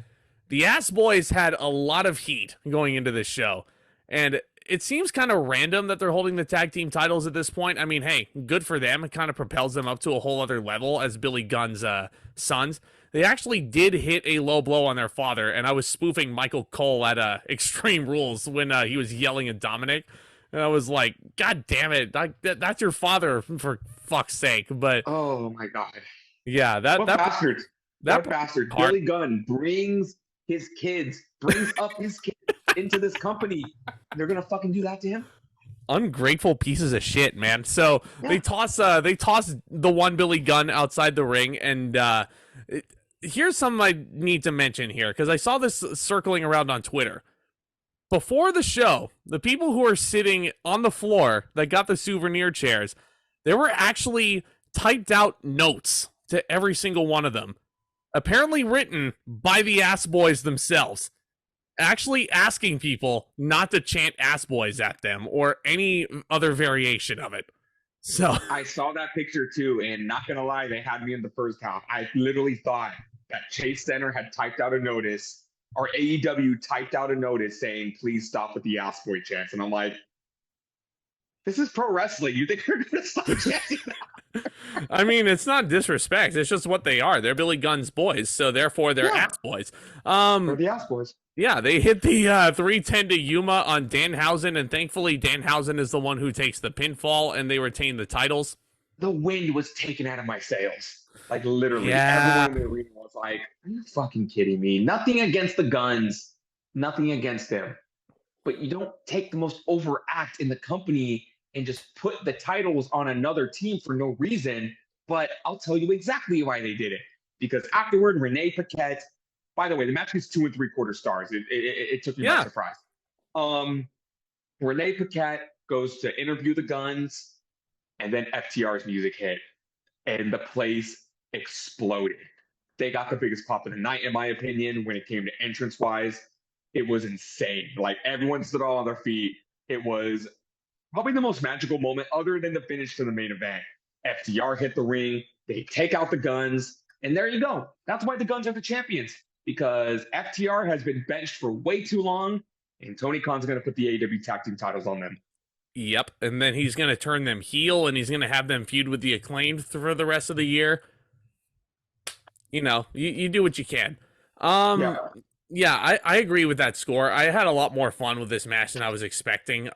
The Ass Boys had a lot of heat going into this show, and it seems kind of random that they're holding the tag team titles at this point. I mean, hey, good for them. It kind of propels them up to a whole other level as Billy Gunn's sons. They actually did hit a low blow on their father, and I was spoofing Michael Cole at Extreme Rules when he was yelling at Dominic, and I was like, God damn it, that's your father, for fuck's sake. But oh my God, yeah, that bastard, that bastard. Billy Gunn brings up his kids into this company. They're gonna fucking do that to him. Ungrateful pieces of shit, man. So they toss the one Billy Gunn outside the ring, and here's something I need to mention here because I saw this circling around on Twitter. Before the show, the people who are sitting on the floor that got the souvenir chairs, there were actually typed out notes to every single one of them, apparently written by the Ass Boys themselves, actually asking people not to chant Ass Boys at them or any other variation of it. So I saw that picture too, and not gonna lie, they had me in the first half. I literally thought that Chase Center had typed out a notice, or AEW typed out a notice saying, please stop with the Ass Boy chants. And I'm like, this is pro wrestling. You think they're gonna stop chanting that? I mean, it's not disrespect. It's just what they are. They're Billy Gunn's boys, so therefore they're Ass Boys. They're the Ass Boys. Yeah, they hit the 310 to Yuma on Danhausen, and thankfully Danhausen is the one who takes the pinfall, and they retain the titles. The wind was taken out of my sails. Like, literally. Everyone in the arena was like, are you fucking kidding me? Nothing against the Guns. Nothing against them. But you don't take the most overact in the company and just put the titles on another team for no reason. But I'll tell you exactly why they did it. Because afterward, Renee Paquette, by the way, the match was 2 3/4 stars. It took me by surprise. Renee Paquette goes to interview the Guns, and then FTR's music hit, and the place exploded. They got the biggest pop of the night, in my opinion, when it came to entrance-wise. it was insane. Like everyone stood all on their feet. It was probably the most magical moment other than the finish to the main event. FTR hit the ring, they take out the Guns, and there you go. That's why the Guns are the champions, because FTR has been benched for way too long, and Tony Khan's going to put the AEW tag team titles on them. Yep, and then he's going to turn them heel, and he's going to have them feud with the Acclaimed for the rest of the year. You know, you do what you can. Yeah, I agree with that score. I had a lot more fun with this match than I was expecting.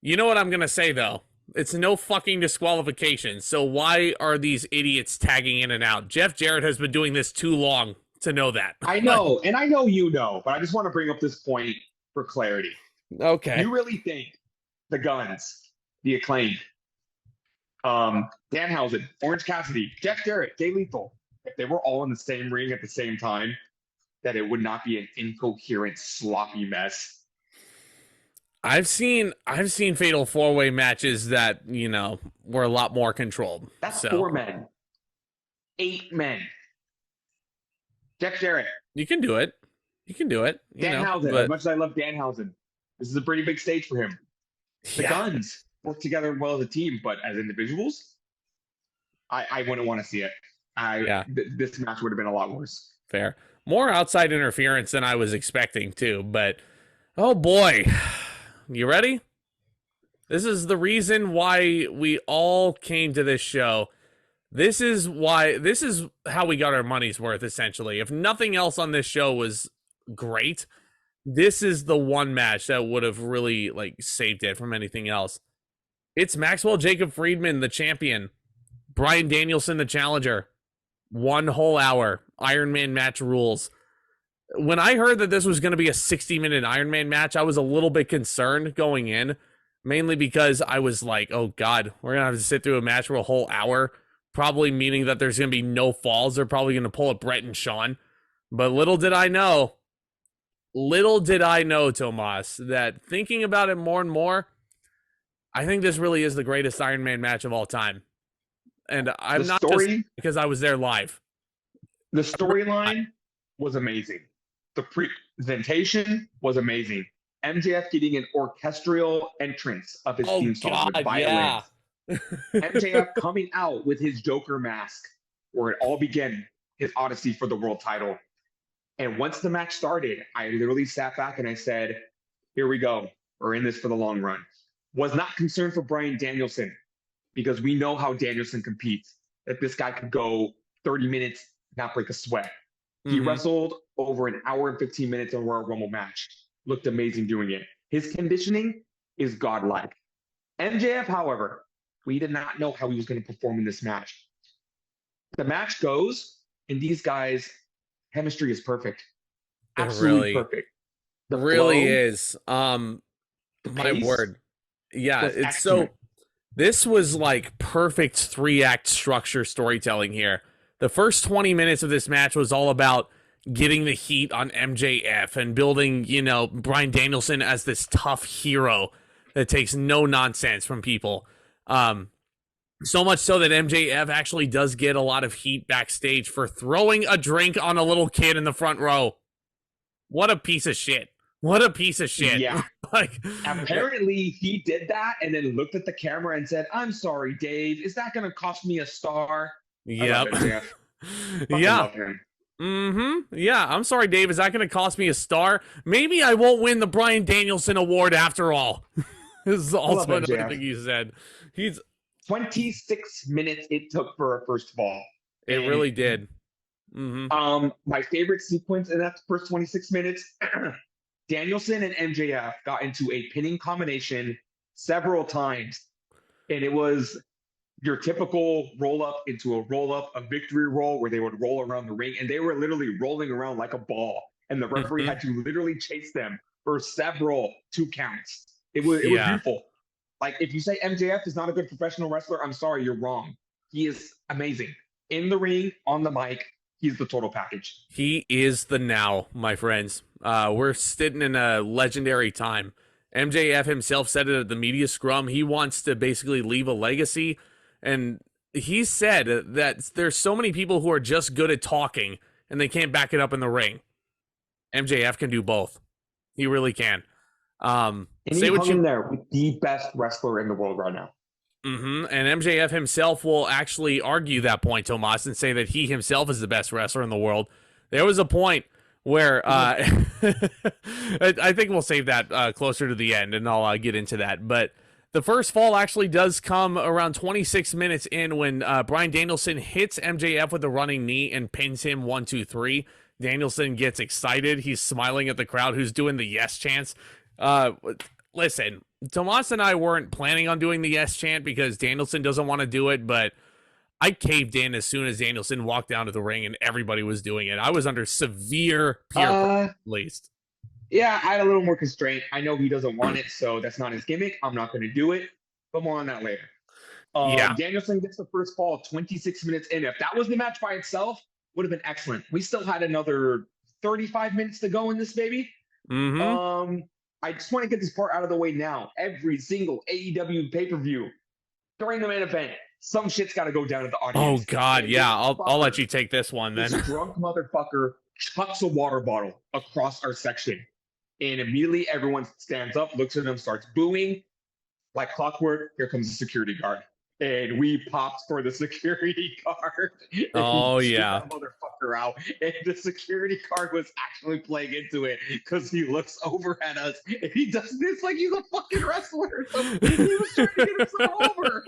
You know what I'm going to say, though? It's no fucking disqualification. So why are these idiots tagging in and out? Jeff Jarrett has been doing this too long to know that. I know, and I know you know, but I just want to bring up this point for clarity. Okay. You really think the Guns, the Acclaimed, Danhausen, Orange Cassidy, Jeff Jarrett, Jay Lethal, if they were all in the same ring at the same time, that it would not be an incoherent, sloppy mess? I've seen fatal 4-way matches that, you know, were a lot more controlled. That's 4 men. 8 men. Jeff Jarrett. You can do it. You can do it. Danhausen. As much as I love Danhausen, this is a pretty big stage for him. The Guns work together well as a team, but as individuals, I wouldn't want to see it. This match would have been a lot worse. Fair. More outside interference than I was expecting, too. But, oh boy. You ready? This is the reason why we all came to this show. This is how we got our money's worth, essentially. If nothing else on this show was great, this is the one match that would have really, like, saved it from anything else. It's Maxwell Jacob Friedman, the champion. Bryan Danielson, the challenger. 1 whole hour. Iron Man match rules. When I heard that this was going to be a 60-minute Iron Man match, I was a little bit concerned going in, mainly because I was like, oh God, we're going to have to sit through a match for a whole hour, probably meaning that there's going to be no falls. They're probably going to pull a Brett and Sean. But little did I know, Tomas, that thinking about it more and more, I think this really is the greatest Iron Man match of all time. And I'm not just because I was there live. The storyline was amazing. The presentation was amazing. MJF getting an orchestral entrance of his theme song with violins. Yeah. MJF coming out with his Joker mask, where it all began, his odyssey for the world title. And once the match started, I literally sat back and I said, here we go. We're in this for the long run. Was not concerned for Bryan Danielson, because we know how Danielson competes. That this guy could go 30 minutes, not break a sweat. He wrestled over an hour and 15 minutes in a Royal Rumble match. Looked amazing doing it. His conditioning is godlike. MJF, however, we did not know how he was going to perform in this match. The match goes, and these guys' chemistry is perfect. Absolutely perfect. The really is. My word. Yeah, it's excellent. So this was like perfect 3-act structure storytelling here. The first 20 minutes of this match was all about getting the heat on MJF and building, you know, Bryan Danielson as this tough hero that takes no nonsense from people. So much so that MJF actually does get a lot of heat backstage for throwing a drink on a little kid in the front row. What a piece of shit. What a piece of shit. Yeah. Like, apparently he did that and then looked at the camera and said, I'm sorry, Dave. Is that going to cost me a star? Yep. Yeah. Yeah, I'm sorry, Dave. Is that going to cost me a star? Maybe I won't win the Bryan Danielson Award after all. This is also another thing he said. He's 26 minutes it took for a first fall. It really did. My favorite sequence in that first 26 minutes, Danielson and MJF got into a pinning combination several times, and it was your typical roll-up into a roll-up, a victory roll where they would roll around the ring, and they were literally rolling around like a ball, and the referee had to literally chase them for several 2 counts. It was beautiful. Like, if you say MJF is not a good professional wrestler, I'm sorry, you're wrong. He is amazing. In the ring, on the mic, he's the total package. He is the now, my friends. We're sitting in a legendary time. MJF himself said it at the media scrum. He wants to basically leave a legacy. And he said that there's so many people who are just good at talking and they can't back it up in the ring. MJF can do both. He really can. And say he what hung you in there with the best wrestler in the world right now. And MJF himself will actually argue that point, Tomas, and say that he himself is the best wrestler in the world. There was a point where I think we'll save that closer to the end, and I'll get into that. But the first fall actually does come around 26 minutes in when Bryan Danielson hits MJF with a running knee and pins him 1, 2, 3. Danielson gets excited. He's smiling at the crowd who's doing the yes chants. Listen, Tomas and I weren't planning on doing the yes chant because Danielson doesn't want to do it, but I caved in as soon as Danielson walked down to the ring and everybody was doing it. I was under severe peer pressure, at least. Yeah, I had a little more constraint. I know he doesn't want it, so that's not his gimmick. I'm not going to do it, but more on that later. Danielson gets the first fall 26 minutes in. If that was the match by itself, would have been excellent. We still had another 35 minutes to go in this baby. I just want to get this part out of the way now. Every single AEW pay-per-view during the main event, some shit's got to go down at the audience. Oh, God, yeah. I'll let you take this one, then. This drunk motherfucker chucks a water bottle across our section. And immediately everyone stands up, looks at him, starts booing. Like clockwork, here comes the security guard. And we popped for the security guard. Oh, yeah. That motherfucker out. And the security guard was actually playing into it because he looks over at us and he does this like he's a fucking wrestler. So he was trying to get himself over.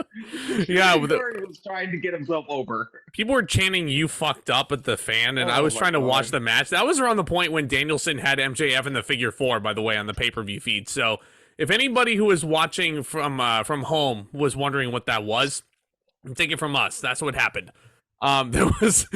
Yeah, he was trying to get himself over. People were chanting "you fucked up" at the fan, and I was trying to watch the match. That was around the point when Danielson had MJF in the figure 4, by the way, on the pay-per-view feed. So if anybody who was watching from home was wondering what that was, take it from us. That's what happened. There was,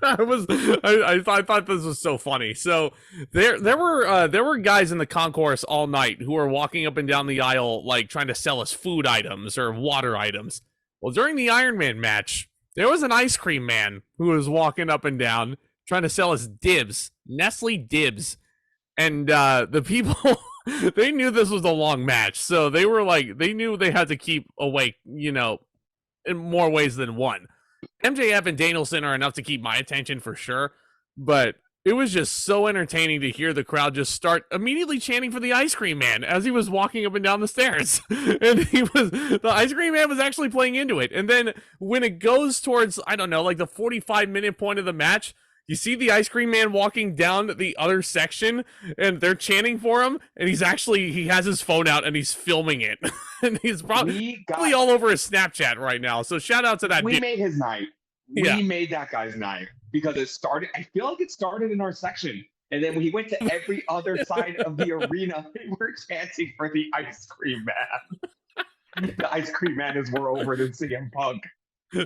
I thought this was so funny. So there were guys in the concourse all night who were walking up and down the aisle like trying to sell us food items or water items. Well, during the Iron Man match, there was an ice cream man who was walking up and down trying to sell us dibs, Nestle dibs, and the people. They knew this was a long match, so they were like, they knew they had to keep awake, in more ways than one. MJF and Danielson are enough to keep my attention for sure, but it was just so entertaining to hear the crowd just start immediately chanting for the ice cream man as he was walking up and down the stairs. And the ice cream man was actually playing into it. And then when it goes towards, I don't know, like the 45-minute point of the match, you see the ice cream man walking down the other section and they're chanting for him. And he has his phone out and he's filming it. And he's probably all over his Snapchat right now. So shout out to that dude. We made his night. We made that guy's night because I feel like it started in our section. And then when he went to every other side of the arena, they were chanting for the ice cream man. The ice cream man is more over than CM Punk.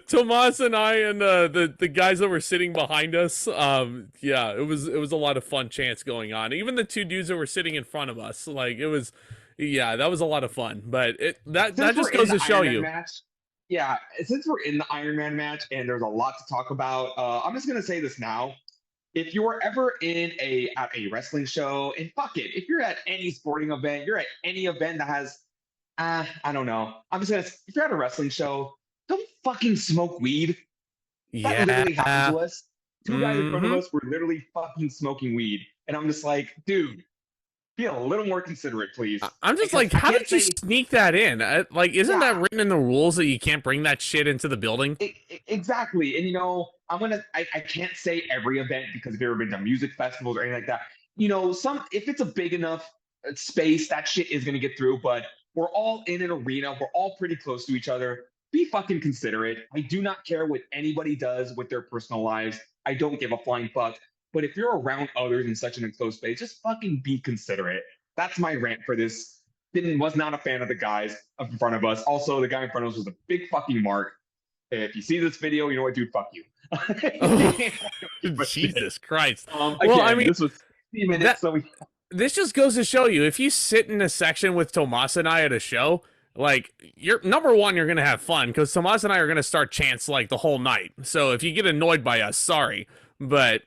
Tomas and I and the guys that were sitting behind us, it was a lot of fun chants going on. Even the two dudes that were sitting in front of us, like it was, that was a lot of fun. But that just goes to show you. Yeah, since we're in the Iron Man match and there's a lot to talk about, I'm just gonna say this now. If you're ever at a wrestling show, and fuck it, if you're at any sporting event, you're at any event that has, I don't know. If you're at a wrestling show, don't fucking smoke weed. That literally happened to us. Two guys in front of us were literally fucking smoking weed. And I'm just like, dude, be a little more considerate, please. I'm just like, how did you sneak that in? Isn't that written in the rules that you can't bring that shit into the building? Exactly. And, I can't say every event because if you've ever been to music festivals or anything like that, if it's a big enough space, that shit is going to get through. But we're all in an arena. We're all pretty close to each other. Be fucking considerate. I do not care what anybody does with their personal lives. I don't give a flying fuck. But if you're around others in such an enclosed space, just fucking be considerate. That's my rant for this. Was not a fan of the guys in front of us. Also, the guy in front of us was a big fucking mark. If you see this video, you know what, dude? Fuck you. Jesus Christ. This was 50 minutes, this just goes to show you, if you sit in a section with Tomas and I at a show, like, you're number one, you're gonna have fun because Tomas and I are gonna start chants like the whole night. So if you get annoyed by us, sorry, but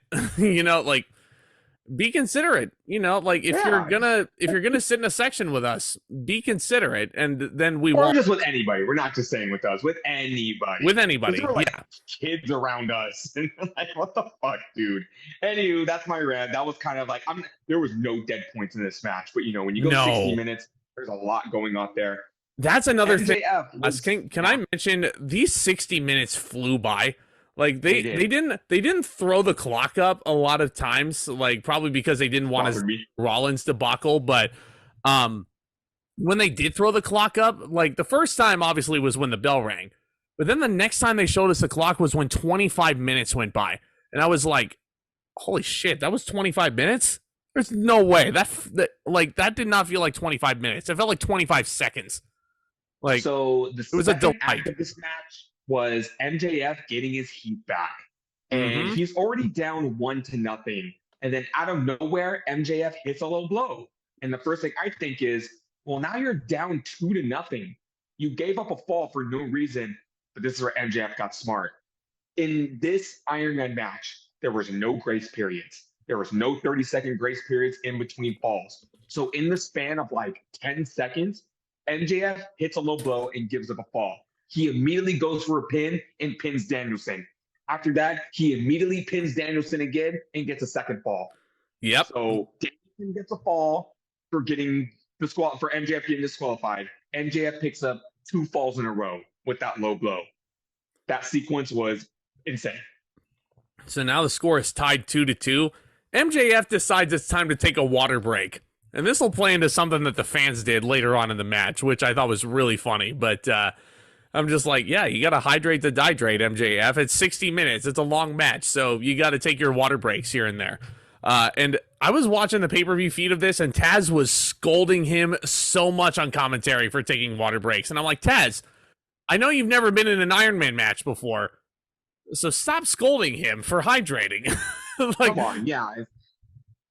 be considerate. You know, like if you're gonna sit in a section with us, be considerate, and then we or won't. just with anybody. We're not just saying with us, with anybody. With anybody, there were like yeah. kids around us, and like, what the fuck, dude? Anywho, that's my rant. That was kind of like there was no dead points in this match, but you know, when you go 60 minutes, there's a lot going on there. That's another MJF thing. Can I mention these 60 minutes flew by? Like they didn't throw the clock up a lot of times, like probably because they didn't want to Rollins debacle, but when they did throw the clock up, like the first time obviously was when the bell rang. But then the next time they showed us the clock was when 25 minutes went by. And I was like, holy shit, that was 25 minutes? There's no way. That did not feel like 25 minutes. It felt like 25 seconds. Like, so it was a delight. Act of this match was MJF getting his heat back. And he's already down 1-0. And then out of nowhere, MJF hits a low blow. And the first thing I think is, well, now you're down 2-0. You gave up a fall for no reason, but this is where MJF got smart. In this Iron Man match, there was no grace periods. There was no 30-second grace periods in between falls. So in the span of like 10 seconds, MJF hits a low blow and gives up a fall. He immediately goes for a pin and pins Danielson. After that, he immediately pins Danielson again and gets a second fall. Yep. So Danielson gets a fall for MJF getting disqualified. MJF picks up 2 falls in a row with that low blow. That sequence was insane. So now the score is tied 2-2. MJF decides it's time to take a water break. And this will play into something that the fans did later on in the match, which I thought was really funny. But I'm just like, yeah, you got to hydrate to dihydrate, MJF. It's 60 minutes. It's a long match. So you got to take your water breaks here and there. And I was watching the pay-per-view feed of this, and Taz was scolding him so much on commentary for taking water breaks. And I'm like, Taz, I know you've never been in an Iron Man match before, so stop scolding him for hydrating. Like, come on, yeah.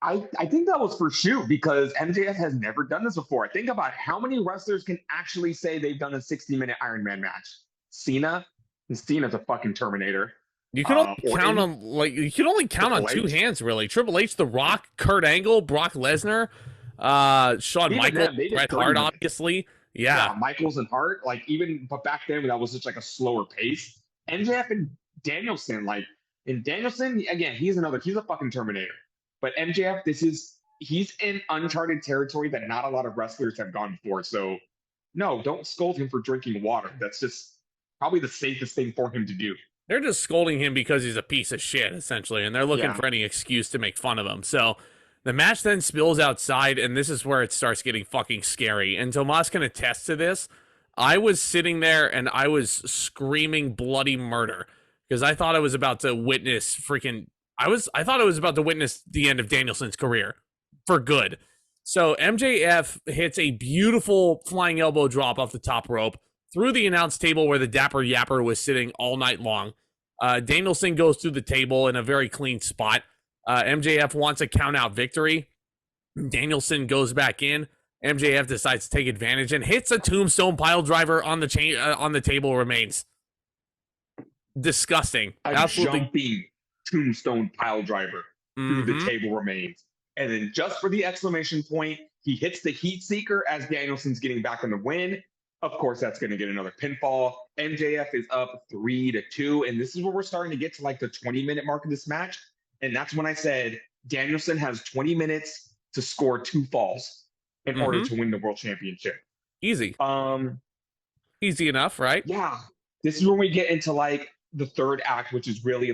I think that was for shoot because MJF has never done this before. Think about how many wrestlers can actually say they've done a 60-minute Iron Man match. Cena, and Cena's a fucking Terminator. You can only count on Triple H. 2 hands, really. Triple H, The Rock, Kurt Angle, Brock Lesnar, Shawn Michaels, Bret Hart, obviously. Yeah, Michaels and Hart. But back then that was such like a slower pace. MJF and Danielson, Danielson again, he's a fucking Terminator. But MJF, he's in uncharted territory that not a lot of wrestlers have gone before. So no, don't scold him for drinking water. That's just probably the safest thing for him to do. They're just scolding him because he's a piece of shit, essentially, and they're looking for any excuse to make fun of him. So the match then spills outside, and this is where it starts getting fucking scary. And Tomas can attest to this. I was sitting there, and I was screaming bloody murder because I thought I was about to witness I thought I was about to witness the end of Danielson's career for good. So MJF hits a beautiful flying elbow drop off the top rope through the announce table where the Dapper Yapper was sitting all night long. Danielson goes through the table in a very clean spot. MJF wants a count-out victory. Danielson goes back in. MJF decides to take advantage and hits a tombstone pile driver on the table remains. Disgusting. Absolutely. Jumping tombstone pile driver through the table remains. And then just for the exclamation point, he hits the heat seeker as Danielson's getting back in the win. Of course, that's going to get another pinfall. MJF is up 3-2. And this is where we're starting to get to the 20-minute mark of this match. And that's when I said Danielson has 20 minutes to score 2 falls in order to win the world championship. Easy. Easy enough, right? Yeah. This is when we get into the third act, which is really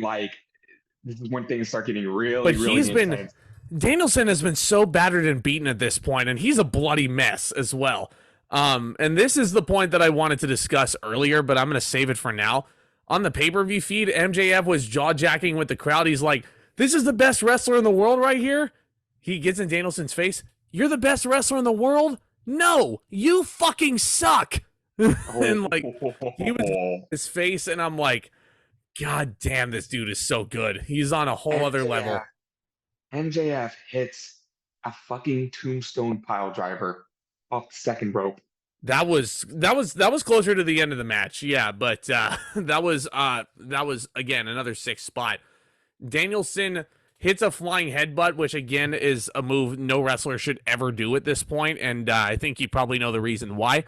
this is when things start getting really intense. Danielson has been so battered and beaten at this point, and he's a bloody mess as well. And this is the point that I wanted to discuss earlier, but I'm going to save it for now. On the pay-per-view feed, MJF was jaw-jacking with the crowd. He's like, this is the best wrestler in the world right here. He gets in Danielson's face. You're the best wrestler in the world? No, you fucking suck. And he was in his face, and I'm like, God damn, this dude is so good. He's on a whole other level. MJF hits a fucking tombstone pile driver off the second rope. That was closer to the end of the match, yeah, but that was again another 6th spot. Danielson hits a flying headbutt, which again is a move no wrestler should ever do at this point, and I think you probably know the reason why.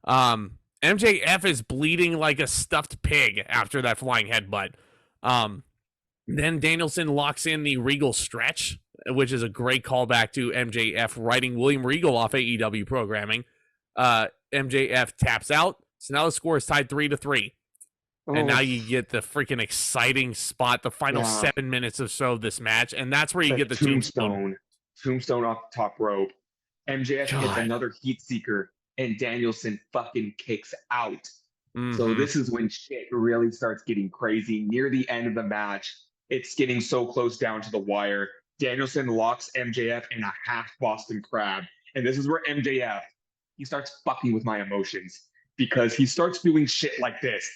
MJF is bleeding like a stuffed pig after that flying headbutt. Then Danielson locks in the Regal stretch, which is a great callback to MJF writing William Regal off AEW programming. MJF taps out, so now the score is tied 3-3. And now you get the freaking exciting spot, the final 7 minutes or so of this match, and that's where you get the tombstone. Tombstone off the top rope. MJF gets another heat seeker, and Danielson fucking kicks out. So this is when shit really starts getting crazy. Near the end of the match, it's getting so close down to the wire. Danielson locks MJF in a half Boston Crab. And this is where MJF, he starts fucking with my emotions because he starts doing shit like this.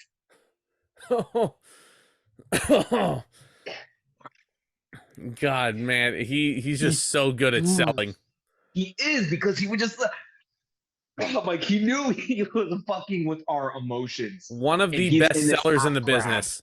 God, man, he's just so good at selling. He is, because he would just like he knew he was fucking with our emotions. One of the best sellers in the business.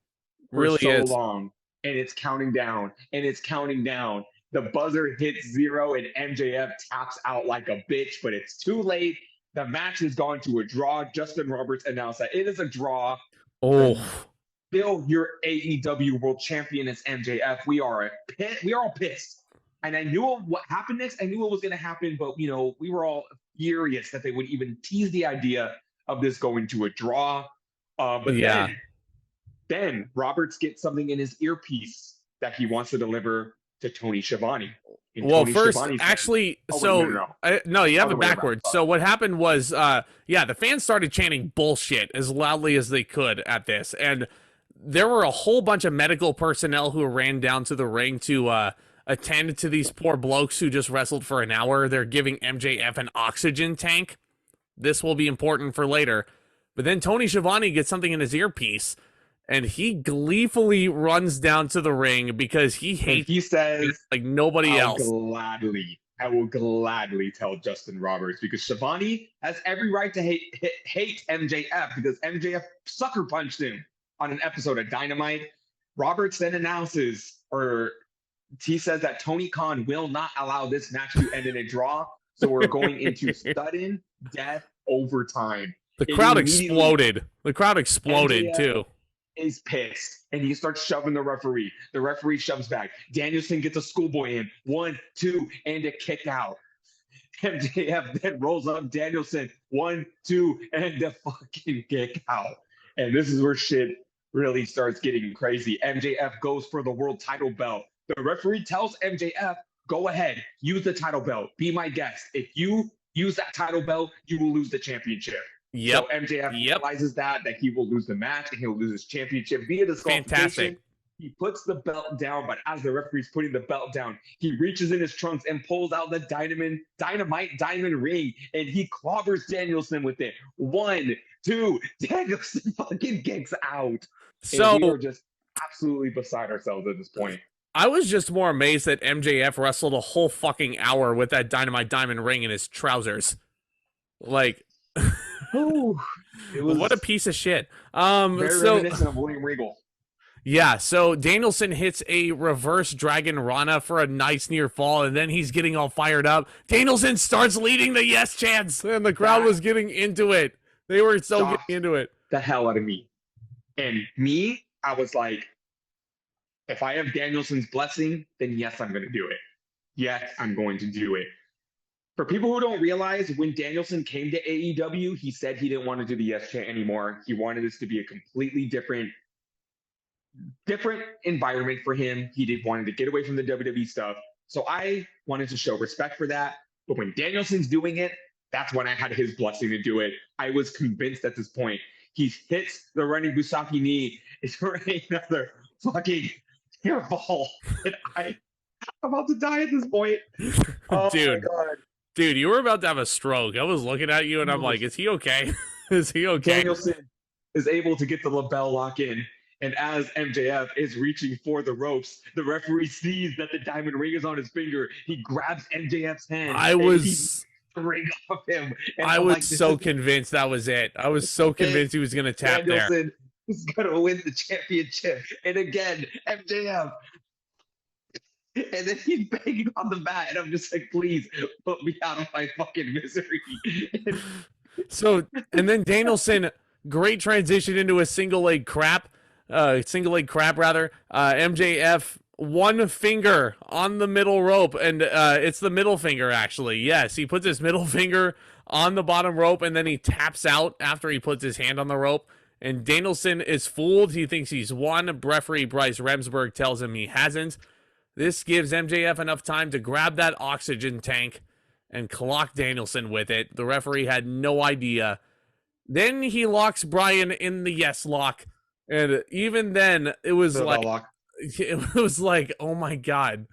Really is. So long, and it's counting down, and it's counting down. The buzzer hits 0, and MJF taps out like a bitch, but it's too late. The match has gone to a draw. Justin Roberts announced that it is a draw. Bill, your AEW World Champion is MJF. We are all pissed. And I knew what happened next. I knew what was going to happen, but we were all furious that they would even tease the idea of this going to a draw. Then Roberts gets something in his earpiece that he wants to deliver to Tony Schiavone. Well, first, actually, you have it backwards. So what happened was, the fans started chanting bullshit as loudly as they could at this. And there were a whole bunch of medical personnel who ran down to the ring to attend to these poor blokes who just wrestled for an hour. They're giving MJF an oxygen tank. This will be important for later. But then Tony Schiavone gets something in his earpiece, and he gleefully runs down to the ring because he says like nobody else. I will gladly tell Justin Roberts, because Schiavone has every right to hate MJF because MJF sucker punched him on an episode of Dynamite. Roberts then announces, or he says, that Tony Khan will not allow this match to end in a draw. So we're going into sudden death overtime. The crowd exploded. The crowd exploded MJF too. Is pissed, and he starts shoving the referee. The referee shoves back. Danielson gets a schoolboy in. 1, 2, and a kick out. MJF then rolls up Danielson. 1, 2, and a fucking kick out. And this is where shit really starts getting crazy. MJF goes for the world title belt. The referee tells MJF, go ahead, use the title belt. Be my guest. If you use that title belt, you will lose the championship. So MJF realizes that he will lose the match and he'll lose his championship via disqualification. Fantastic. He puts the belt down, but as the referee's putting the belt down, he reaches in his trunks and pulls out the dynamite diamond ring, and he clobbers Danielson with it. 1, 2, Danielson fucking kicks out. So and we were just absolutely beside ourselves at this point. I was just more amazed that MJF wrestled a whole fucking hour with that dynamite diamond ring in his trousers. Like, what a piece of shit. Very reminiscent of William Regal. Yeah, so Danielson hits a reverse Dragon Rana for a nice near fall, and then he's getting all fired up. Danielson starts leading the yes chants, and the crowd was getting into it. They were so getting into it. The hell out of me. And me, I was like, if I have Danielson's blessing, then yes, I'm going to do it. Yes, I'm going to do it. For people who don't realize, when Danielson came to AEW, he said he didn't want to do the yes chant anymore. He wanted this to be a completely different environment for him. He wanted to get away from the WWE stuff. So I wanted to show respect for that. But when Danielson's doing it, that's when I had his blessing to do it. I was convinced at this point. He hits the running Busaki knee. It's for another fucking hairball. And I'm about to die at this point. Oh, dude. My God. Dude, you were about to have a stroke. I was looking at you and I'm like, is he okay? Is he okay? Danielson is able to get the lapel lock in. And as MJF is reaching for the ropes, the referee sees that the diamond ring is on his finger. He grabs MJF's hand. I was ring off him. And I was so convinced that was it. I was so convinced he was going to tap Danielson is going to win the championship. And again, MJF And then he's banging on the mat, and I'm just like, please put me out of my fucking misery. So, and then Danielson, great transition into a single leg crap rather. MJF, one finger on the middle rope, and it's the middle finger actually. Yes, he puts his middle finger on the bottom rope, and then he taps out after he puts his hand on the rope. And Danielson is fooled. He thinks he's won. Referee Bryce Remsburg tells him he hasn't. This gives MJF enough time to grab that oxygen tank and clock Danielson with it. The referee had no idea. Then he locks Bryan in the yes lock. And even then, it was like, oh my God.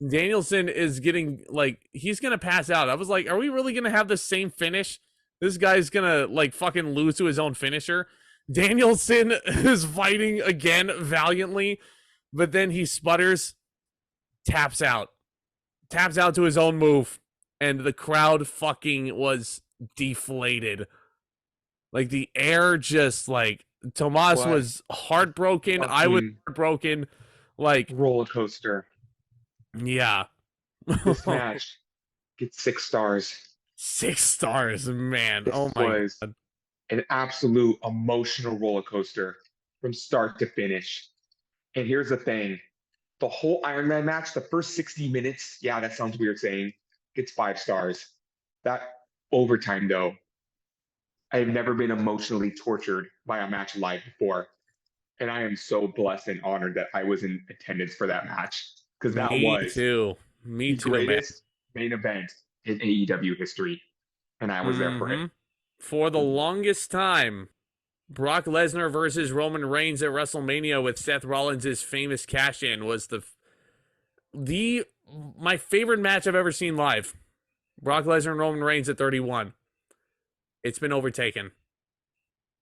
Danielson is getting, like, he's going to pass out. I was like, are we really going to have the same finish? This guy's going to, like, fucking lose to his own finisher. Danielson is fighting again valiantly, but then he sputters, taps out to his own move, and the crowd fucking was deflated. Like, the air just, like, Tomas was heartbroken. I was heartbroken. Like, roller coaster. Yeah. This match gets 6 stars. 6 stars, man. This oh my was God. An absolute emotional roller coaster from start to finish. And here's the thing. The whole Iron Man match, the first 60 minutes, yeah, that sounds weird saying, gets 5 stars. That overtime, though, I have never been emotionally tortured by a match live before. And I am so blessed and honored that I was in attendance for that match. Because that was the greatest main event in AEW history. And I was there for it. For the longest time, Brock Lesnar versus Roman Reigns at WrestleMania with Seth Rollins' famous cash-in was my favorite match I've ever seen live. Brock Lesnar and Roman Reigns at 31. It's been overtaken.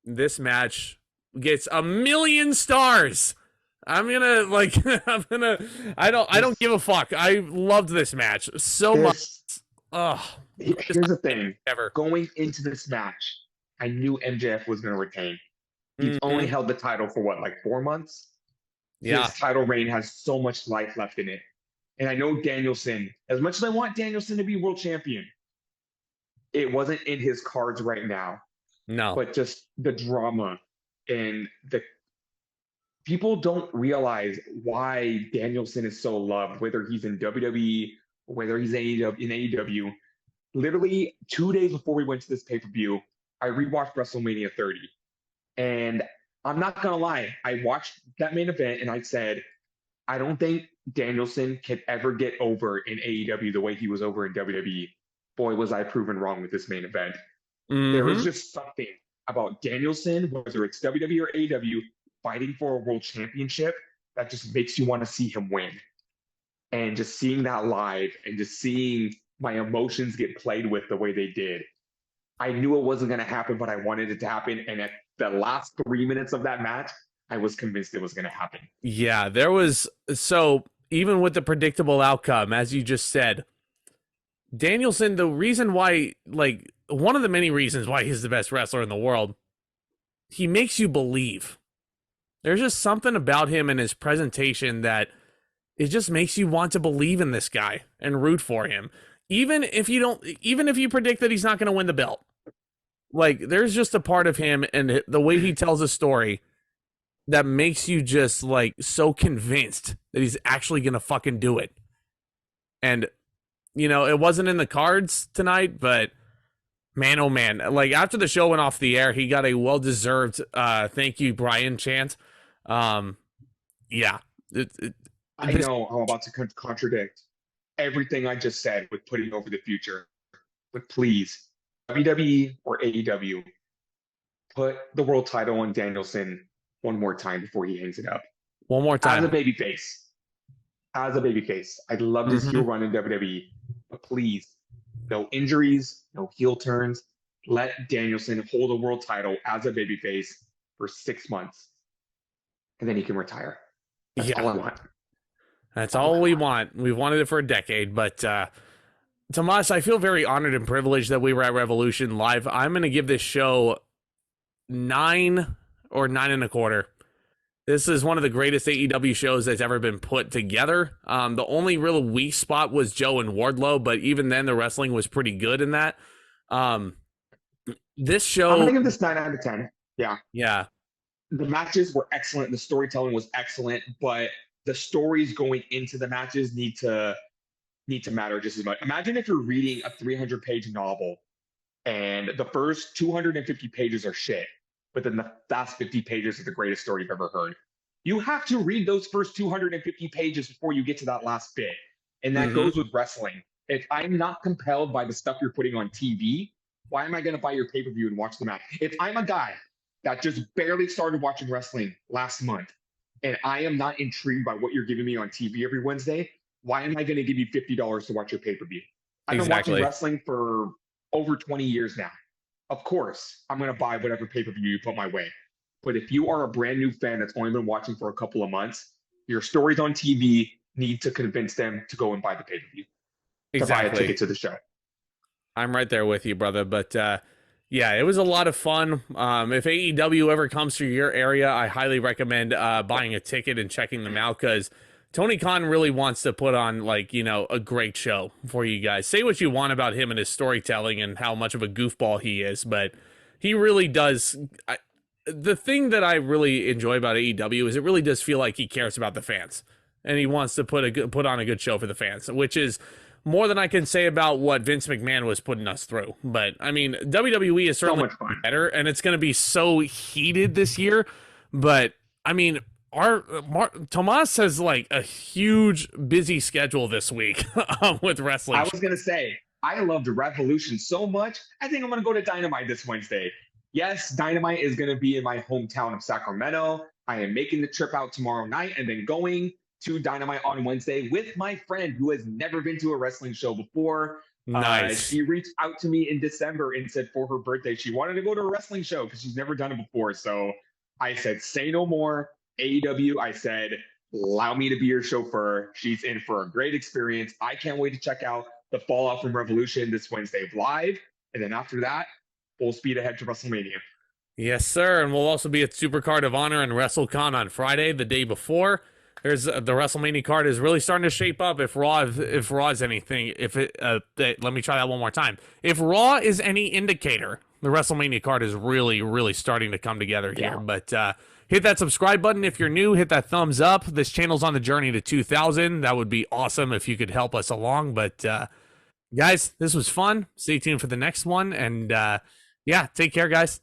This match gets 1,000,000 stars. I don't give a fuck. I loved this match so much. Here's the thing. Going into this match, I knew MJF was going to retain. He's only held the title for what, like 4 months? Yeah. His title reign has so much life left in it. And I know Danielson, as much as I want Danielson to be world champion, it wasn't in his cards right now. No. But just the drama and the people don't realize why Danielson is so loved, whether he's in WWE, whether he's in AEW. Literally 2 days before we went to this pay-per-view, I rewatched WrestleMania 30. And I'm not going to lie, I watched that main event and I said, I don't think Danielson can ever get over in AEW the way he was over in WWE. Boy, was I proven wrong with this main event. There is just something about Danielson, whether it's WWE or AEW, fighting for a world championship that just makes you want to see him win. And just seeing that live and just seeing my emotions get played with the way they did. I knew it wasn't going to happen, but I wanted it to happen. And at the last 3 minutes of that match, I was convinced it was going to happen. Yeah, so even with the predictable outcome, as you just said, Danielson, the reason why, like, one of the many reasons why he's the best wrestler in the world, he makes you believe. There's just something about him and his presentation that it just makes you want to believe in this guy and root for him. Even if you predict that he's not going to win the belt. Like, there's just a part of him and the way he tells a story that makes you just, like, so convinced that he's actually going to fucking do it. And, you know, it wasn't in the cards tonight, but man, oh man. Like, after the show went off the air, he got a well-deserved thank you, Brian chant. Yeah. I know I'm about to contradict everything I just said with putting over the future. But please, WWE or AEW, put the world title on Danielson one more time before he hangs it up. One more time. As a babyface. I'd love to see you run in WWE. But please, no injuries, no heel turns. Let Danielson hold a world title as a babyface for 6 months. And then he can retire. That's all I want. That's all we want. We've wanted it for a decade. But, Tomas, I feel very honored and privileged that we were at Revolution live. I'm going to give this show 9 or 9.25. This is one of the greatest AEW shows that's ever been put together. The only real weak spot was Joe and Wardlow, but even then, the wrestling was pretty good in that. This I'm show, gonna give this 9 out of 10. Yeah. yeah, The matches were excellent. The storytelling was excellent, but the stories going into the matches need to matter just as much. Imagine if you're reading a 300-page novel and the first 250 pages are shit, but then the last 50 pages are the greatest story you've ever heard. You have to read those first 250 pages before you get to that last bit. And that mm-hmm. goes with wrestling. If I'm not compelled by the stuff you're putting on TV, why am I going to buy your pay-per-view and watch the match? If I'm a guy that just barely started watching wrestling last month and I am not intrigued by what you're giving me on TV every Wednesday, why am I going to give you $50 to watch your pay-per-view? I've been watching wrestling for over 20 years now. Of course, I'm going to buy whatever pay-per-view you put my way. But if you are a brand new fan that's only been watching for a couple of months, your stories on TV need to convince them to go and buy the pay-per-view. To buy a ticket to the show. I'm right there with you, brother. But yeah, it was a lot of fun. If AEW ever comes to your area, I highly recommend buying a ticket and checking them out, because Tony Khan really wants to put on, like, you know, a great show for you guys. Say what you want about him and his storytelling and how much of a goofball he is, but he really does. The thing that I really enjoy about AEW is it really does feel like he cares about the fans, and he wants to put on a good show for the fans, which is more than I can say about what Vince McMahon was putting us through. But I mean, WWE is certainly better, and it's going to be so heated this year. But I mean, Tomas has like a huge busy schedule this week with wrestling. I was going to say, I loved Revolution so much. I think I'm going to go to Dynamite this Wednesday. Yes, Dynamite is going to be in my hometown of Sacramento. I am making the trip out tomorrow night and then going to Dynamite on Wednesday with my friend who has never been to a wrestling show before. Nice. She reached out to me in December and said for her birthday she wanted to go to a wrestling show because she's never done it before. So I said, say no more. AEW, I said, allow me to be your chauffeur. She's in for a great experience. I can't wait to check out the fallout from Revolution this Wednesday live. And then after that, full speed ahead to WrestleMania. Yes, sir. And we'll also be at Supercard of Honor and WrestleCon on Friday, the day before. There's the WrestleMania card is really starting to shape up. If Raw is anything, let me try that one more time. If Raw is any indicator, the WrestleMania card is really, really starting to come together here. Yeah. But hit that subscribe button if you're new. Hit that thumbs up. This channel's on the journey to 2,000. That would be awesome if you could help us along. But guys, this was fun. Stay tuned for the next one. And yeah, take care, guys.